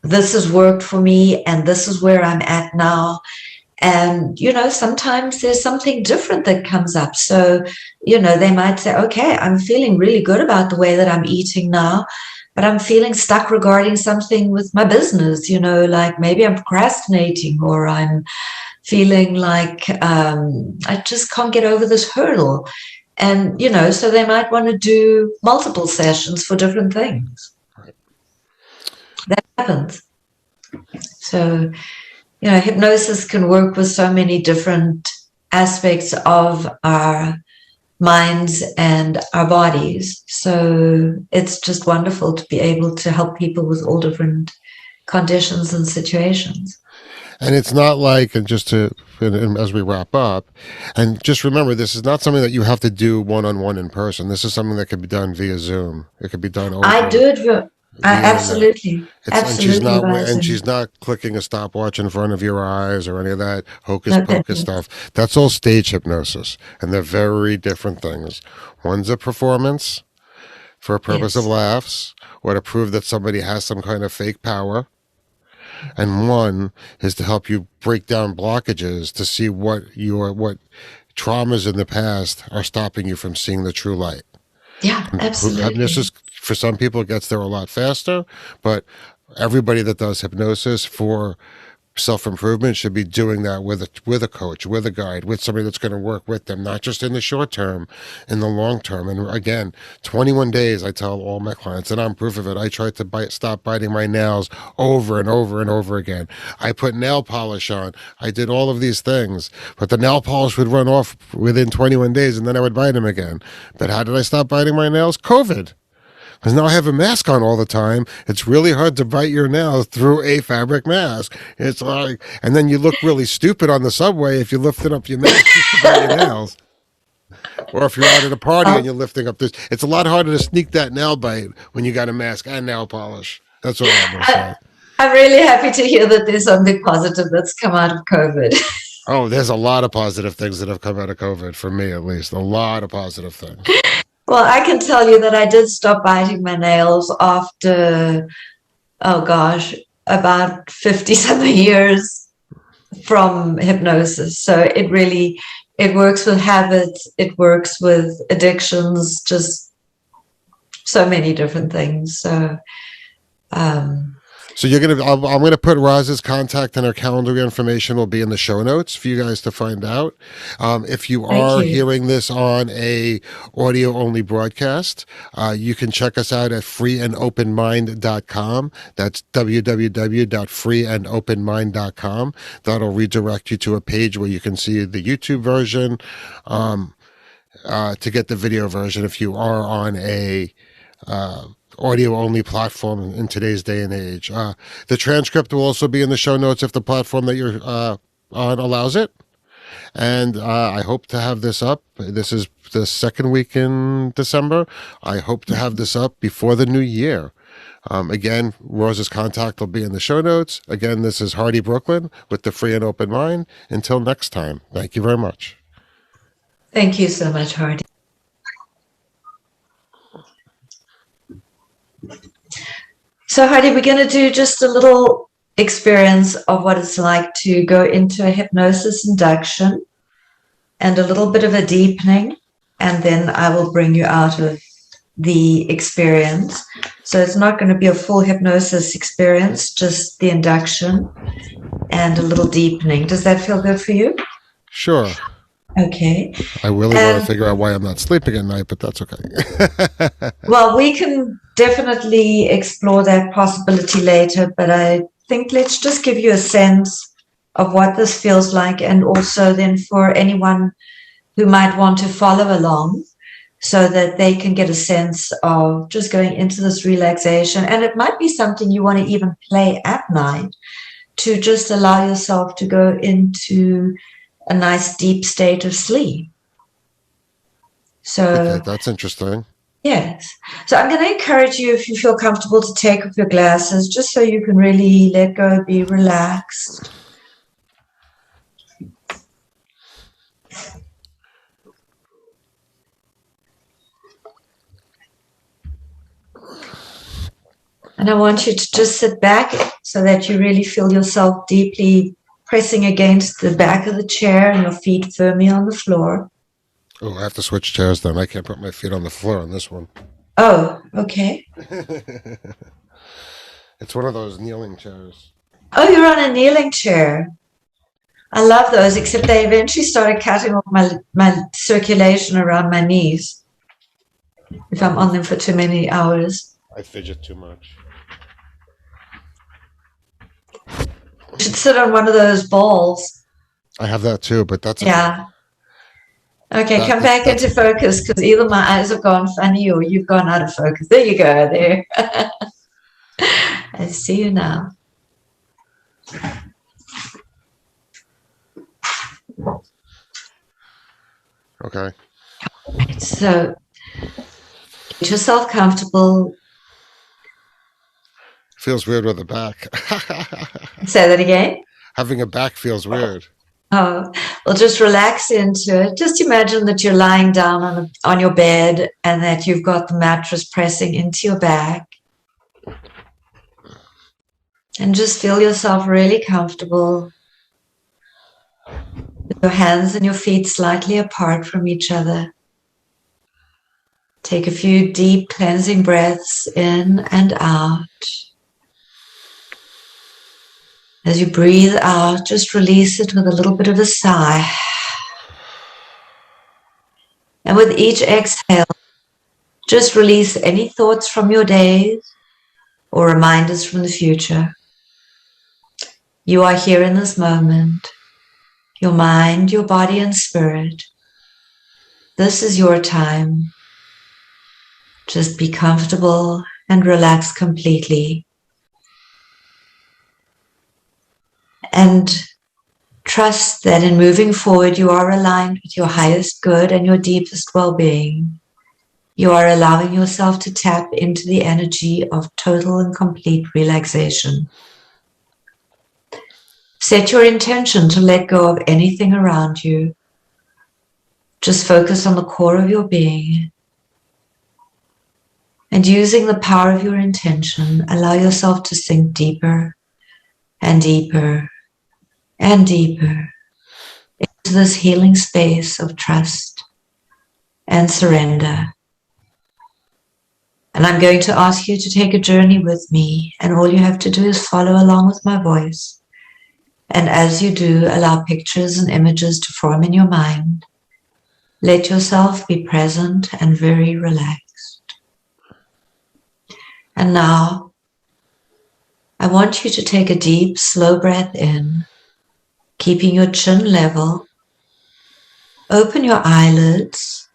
this has worked for me and this is where I'm at now. And, sometimes there's something different that comes up. So, they might say, okay, I'm feeling really good about the way that I'm eating now, but I'm feeling stuck regarding something with my business, like maybe I'm procrastinating, or I'm feeling like I just can't get over this hurdle. And, so they might want to do multiple sessions for different things. Right. That happens. So, hypnosis can work with so many different aspects of our minds and our bodies. So it's just wonderful to be able to help people with all different conditions and situations. And it's not like, and as we wrap up, and just remember, this is not something that you have to do one-on-one in person. This is something that can be done via Zoom. It could be done over. I do it. Absolutely. And she's not clicking a stopwatch in front of your eyes or any of that hocus pocus stuff. That's all stage hypnosis, and they're very different things. One's a performance for a purpose of laughs, or to prove that somebody has some kind of fake power. And one is to help you break down blockages to see what traumas in the past are stopping you from seeing the true light. Yeah, absolutely. Hypnosis, for some people, gets there a lot faster, but everybody that does hypnosis for self-improvement should be doing that with a coach, with a guide, with somebody that's going to work with them, not just in the short term, in the long term. And again, 21 days, I tell all my clients, and I'm proof of it. I tried to stop biting my nails over and over and over again. I put nail polish on. I did all of these things, but the nail polish would run off within 21 days, and then I would bite them again. But how did I stop biting my nails? COVID. Because now I have a mask on all the time. It's really hard to bite your nails through a fabric mask. It's like, and then you look really stupid on the subway if you're lifting up your mask just to bite your nails. Or if you're out at a party and you're lifting up this. It's a lot harder to sneak that nail bite when you got a mask and nail polish. That's what I'm going to say. I'm really happy to hear that there's something positive that's come out of COVID. Oh, there's a lot of positive things that have come out of COVID, for me at least. A lot of positive things. Well, I can tell you that I did stop biting my nails after, about 50 something years from hypnosis. So it works with habits, it works with addictions, just so many different things. So, So I'm gonna put Roz's contact and her calendar information will be in the show notes for you guys to find out. If you are hearing this on a audio only broadcast, you can check us out at freeandopenmind.com. That's www.freeandopenmind.com. That'll redirect you to a page where you can see the YouTube version, to get the video version if you are on a audio only platform in today's day and age. The transcript will also be in the show notes if the platform that you're on allows it. And I hope to have this up. This is the second week in December. I hope to have this up before the new year. Again, Roz's contact will be in the show notes. Again, this is Hardy Brooklyn with the Free and Open Mind. Until next time, thank you very much. Thank you so much, Hardy. So, Hardy, we're going to do just a little experience of what it's like to go into a hypnosis induction and a little bit of a deepening, and then I will bring you out of the experience. So it's not going to be a full hypnosis experience, just the induction and a little deepening. Does that feel good for you? Sure. Okay. I really want to And figure out why I'm not sleeping at night, but that's okay. well, we can definitely explore that possibility later, but I think let's just give you a sense of what this feels like, and also then for anyone who might want to follow along so that they can get a sense of just going into this relaxation. And it might be something you want to even play at night to just allow yourself to go into a nice deep state of sleep. So, Okay, that's interesting. yes. So I'm going to encourage you, if you feel comfortable, to take off your glasses just so you can really let go, be relaxed. And I want you to just sit back so that you really feel yourself deeply pressing against the back of the chair and your feet firmly on the floor. Oh, I have to switch chairs then. I can't put my feet on the floor on this one. Oh, okay. It's one of those kneeling chairs. Oh, you're on a kneeling chair. I love those, except they eventually started cutting off my circulation around my knees if I'm on them for too many hours. I fidget too much. You should sit on one of those balls. I have that too, but that's Yeah. Okay, come back into focus, because either my eyes have gone funny or you've gone out of focus. There you go, there. I see you now. Okay. So get yourself comfortable. Feels weird with the back. Say that again. Having a back feels weird. Oh, well, just relax into it. Just imagine that you're lying down on your bed and that you've got the mattress pressing into your back. And just feel yourself really comfortable with your hands and your feet slightly apart from each other. Take a few deep cleansing breaths in and out. As you breathe out, just release it with a little bit of a sigh. And with each exhale, just release any thoughts from your days or reminders from the future. You are here in this moment, your mind, your body, and spirit. This is your time. Just be comfortable and relax completely. And trust that in moving forward, you are aligned with your highest good and your deepest well-being. You are allowing yourself to tap into the energy of total and complete relaxation. Set your intention to let go of anything around you. Just focus on the core of your being. And using the power of your intention, allow yourself to sink deeper and deeper and deeper into this healing space of trust and surrender. And I'm going to ask you to take a journey with me, and all you have to do is follow along with my voice. And as you do, allow pictures and images to form in your mind. Let yourself be present and very relaxed. And now, I want you to take a deep, slow breath in, keeping your chin level. Open your eyelids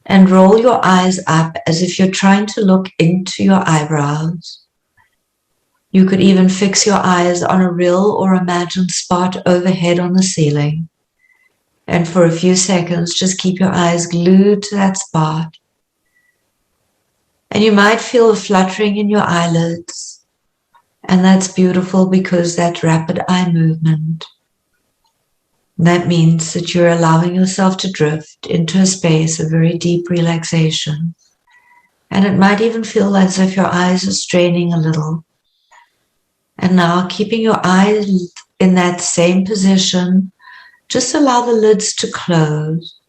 and roll your eyes up as if you're trying to look into your eyebrows. You could even fix your eyes on a real or imagined spot overhead on the ceiling. And for a few seconds, just keep your eyes glued to that spot. And you might feel a fluttering in your eyelids. And that's beautiful, because that's rapid eye movement. That means that you're allowing yourself to drift into a space of very deep relaxation. And it might even feel as if your eyes are straining a little. And now, keeping your eyes in that same position, just allow the lids to close.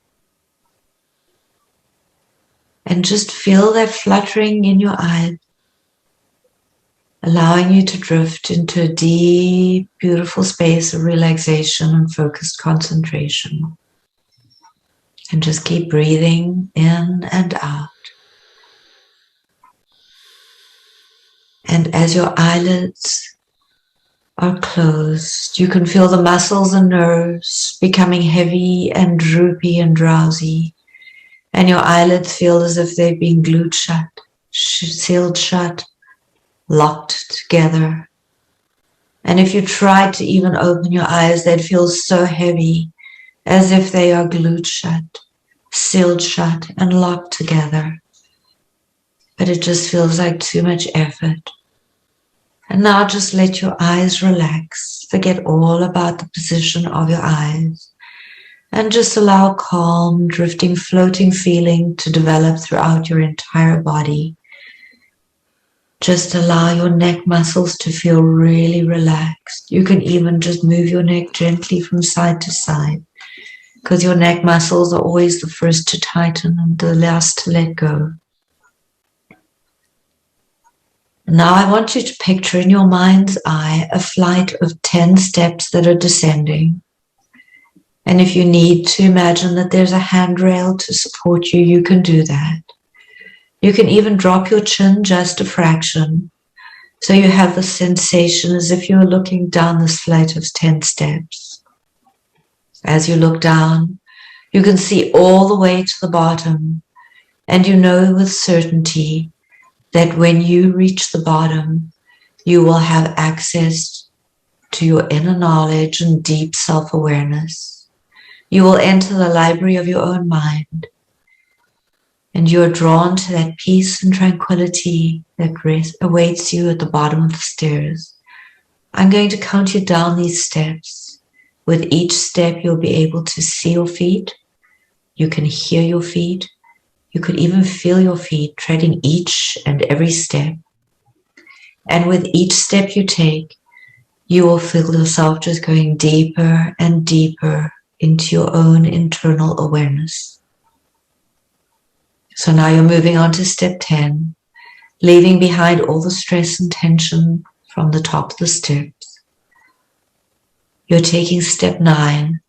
And just feel that fluttering in your eyes. allowing you to drift into a deep, beautiful space of relaxation and focused concentration. And just keep breathing in and out. And as your eyelids are closed, you can feel the muscles and nerves becoming heavy and droopy and drowsy. And your eyelids feel as if they've been glued shut, sealed shut, locked together. And if you tried to even open your eyes, they'd feel so heavy, as if they are glued shut, sealed shut, and locked together. But it just feels like too much effort. And now just let your eyes relax. Forget all about the position of your eyes. And just allow calm, drifting, floating feeling to develop throughout your entire body. Just allow your neck muscles to feel really relaxed. You can even just move your neck gently from side to side, because your neck muscles are always the first to tighten and the last to let go. Now I want you to picture in your mind's eye a flight of 10 steps that are descending. And if you need to imagine that there's a handrail to support you, you can do that. You can even drop your chin just a fraction, so you have the sensation as if you were looking down this flight of 10 steps. As you look down, you can see all the way to the bottom, and you know with certainty that when you reach the bottom, you will have access to your inner knowledge and deep self-awareness. You will enter the library of your own mind, and you are drawn to that peace and tranquility that awaits you at the bottom of the stairs. I'm going to count you down these steps. With each step, you'll be able to see your feet. You can hear your feet. You could even feel your feet treading each and every step. And with each step you take, you will feel yourself just going deeper and deeper into your own internal awareness. So now you're moving on to step 10, leaving behind all the stress and tension from the top of the steps. You're taking step 9.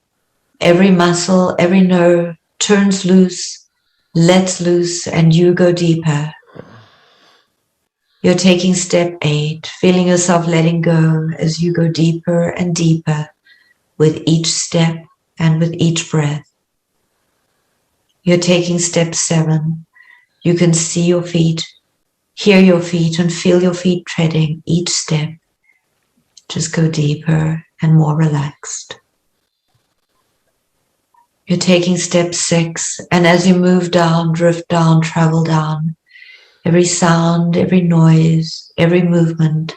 Every muscle, every nerve turns loose, lets loose, and you go deeper. You're taking step 8, feeling yourself letting go as you go deeper and deeper with each step and with each breath. You're taking step 7. You can see your feet, hear your feet, and feel your feet treading each step. Just go deeper and more relaxed. You're taking step 6, and as you move down, drift down, travel down, every sound, every noise, every movement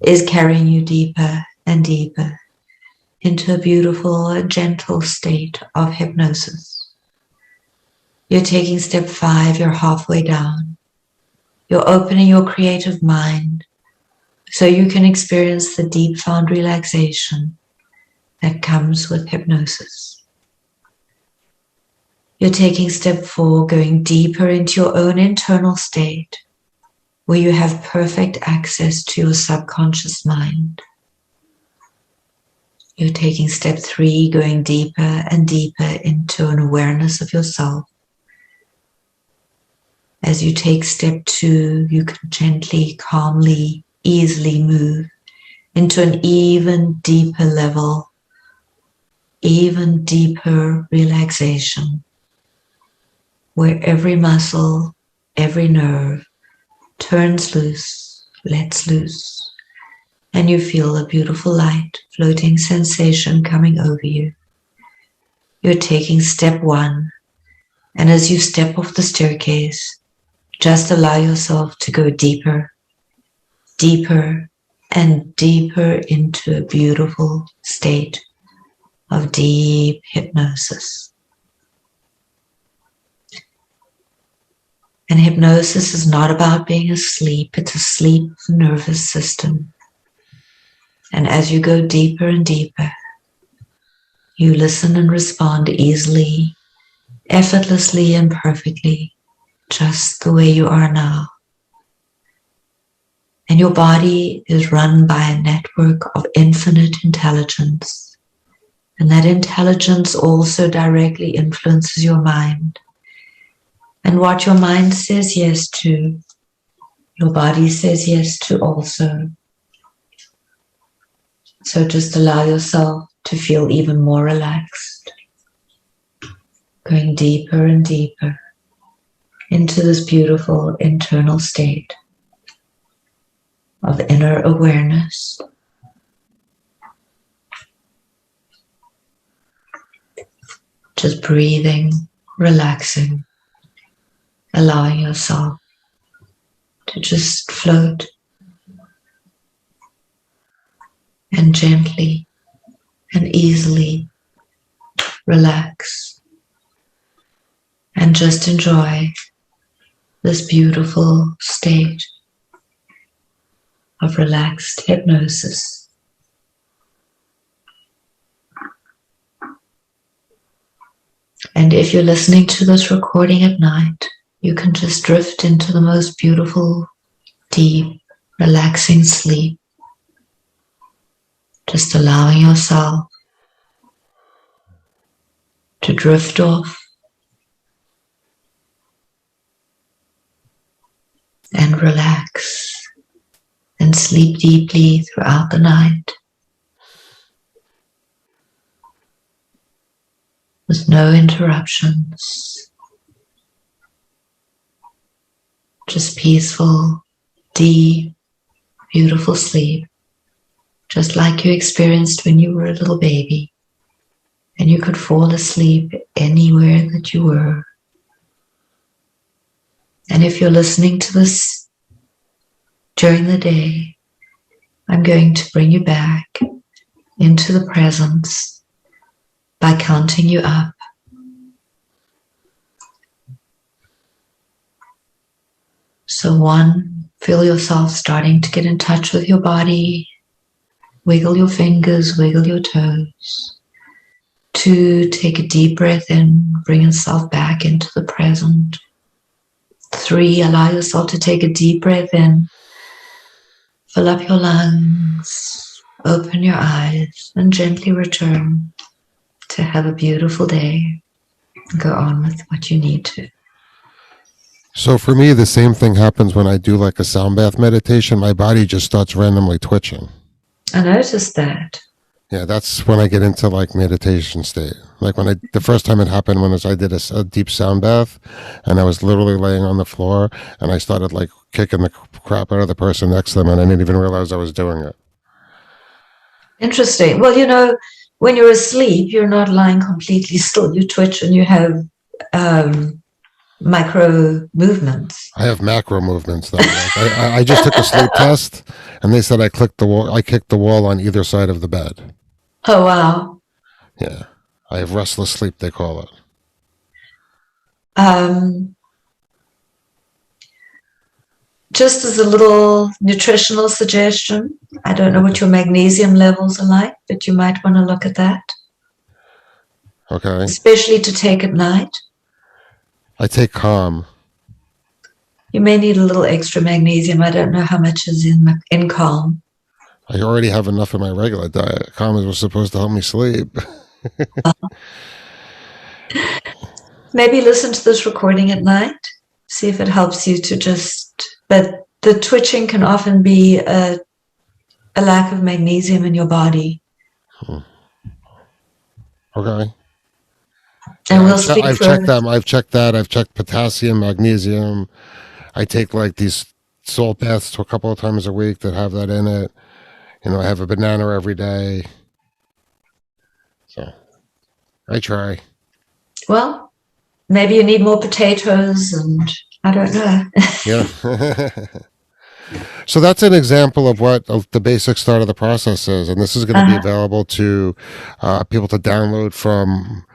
is carrying you deeper and deeper into a beautiful and gentle state of hypnosis. You're taking step 5, you're halfway down. You're opening your creative mind so you can experience the deep found relaxation that comes with hypnosis. You're taking step 4, going deeper into your own internal state, where you have perfect access to your subconscious mind. You're taking step 3, going deeper and deeper into an awareness of yourself. As you take step 2, you can gently, calmly, easily move into an even deeper level, even deeper relaxation, where every muscle, every nerve turns loose, lets loose, and you feel a beautiful light, floating sensation coming over you. You're taking step 1, and as you step off the staircase, just allow yourself to go deeper, deeper, and deeper into a beautiful state of deep hypnosis. And hypnosis is not about being asleep, it's a sleep nervous system. And as you go deeper and deeper, you listen and respond easily, effortlessly, and perfectly, just the way you are now. And your body is run by a network of infinite intelligence. And that intelligence also directly influences your mind. And what your mind says yes to, your body says yes to also. So just allow yourself to feel even more relaxed, going deeper and deeper into this beautiful internal state of inner awareness. Just breathing, relaxing, allowing yourself to just float and gently and easily relax and just enjoy this beautiful state of relaxed hypnosis. And if you're listening to this recording at night, you can just drift into the most beautiful, deep, relaxing sleep. Just allowing yourself to drift off and relax and sleep deeply throughout the night with no interruptions. Just peaceful, deep, beautiful sleep, just like you experienced when you were a little baby and you could fall asleep anywhere that you were. And if you're listening to this during the day, I'm going to bring you back into the presence by counting you up. So 1, feel yourself starting to get in touch with your body. Wiggle your fingers, wiggle your toes. 2, take a deep breath in, bring yourself back into the present. 3, allow yourself to take a deep breath in. Fill up your lungs, open your eyes, and gently return to have a beautiful day. Go on with what you need to. So for me, the same thing happens when I do like a sound bath meditation. My body just starts randomly twitching. I noticed that. Yeah, that's when I get into like meditation state. Like when the first time it happened I did a deep sound bath, and I was literally laying on the floor, and I started like kicking the crap out of the person next to them, and I didn't even realize I was doing it. Interesting. Well, you know, when you're asleep, you're not lying completely still. You twitch and you have micro movements. I have macro movements though. Like I just took a sleep test, and they said I kicked the wall on either side of the bed. Oh, wow. Yeah. I have restless sleep, they call it. Just as a little nutritional suggestion, I don't know what your magnesium levels are like, but you might want to look at that. Okay. Especially to take at night. I take Calm. You may need a little extra magnesium. I don't know how much is in Calm. I already have enough in my regular diet. Calm was supposed to help me sleep. Maybe listen to this recording at night. See if it helps you to just... But the twitching can often be a lack of magnesium in your body. Okay. And we'll speak I've checked them. I've checked that. I've checked potassium, magnesium. I take like these salt baths a couple of times a week that have that in it. You know, I have a banana every day. So I try. Well, maybe you need more potatoes, and I don't know. Yeah. So that's an example of what the basic start of the process is. And this is going to be available to people to download from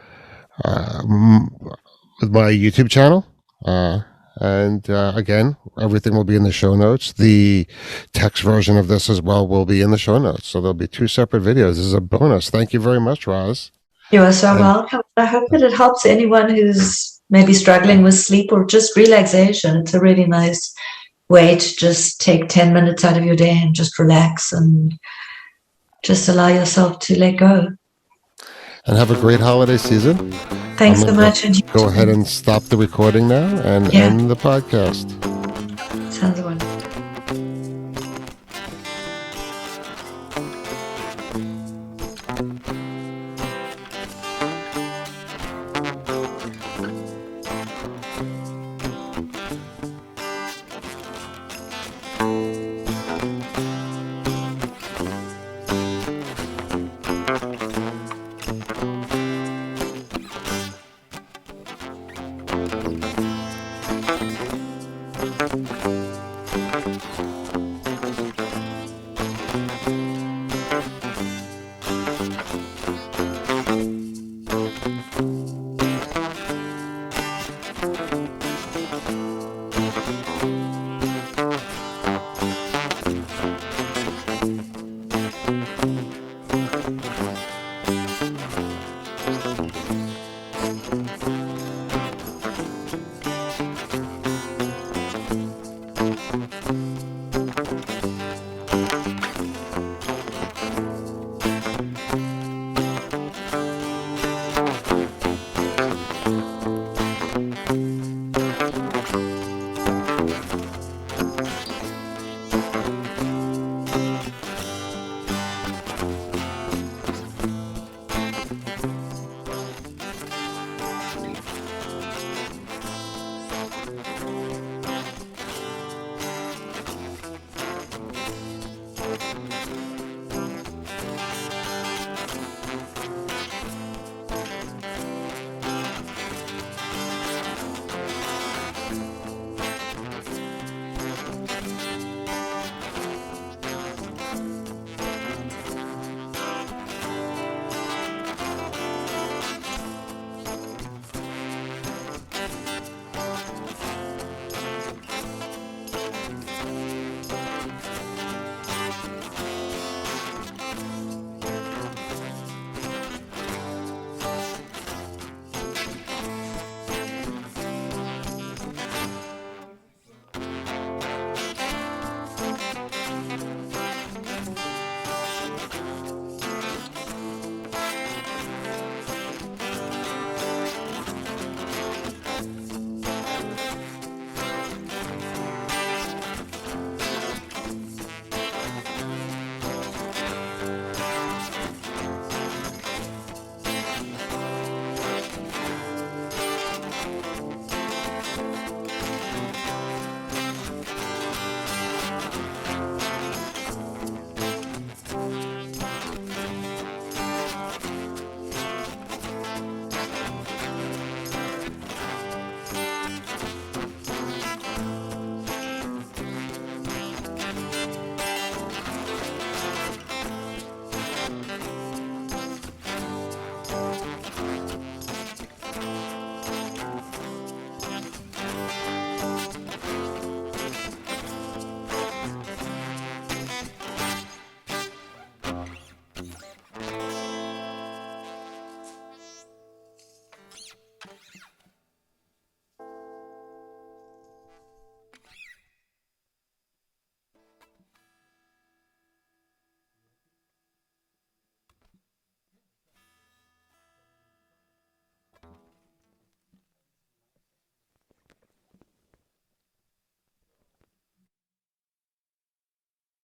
with my YouTube channel. Again, everything will be in the show notes. The text version of this as well will be in the show notes. So there'll be 2 separate videos. This is a bonus. Thank you very much, Roz. You are so welcome. I hope that it helps anyone who's maybe struggling with sleep or just relaxation. It's a really nice way to just take 10 minutes out of your day and just relax and just allow yourself to let go. And have a great holiday season. Thanks so much. Go ahead and stop the recording now and end the podcast. Sounds wonderful.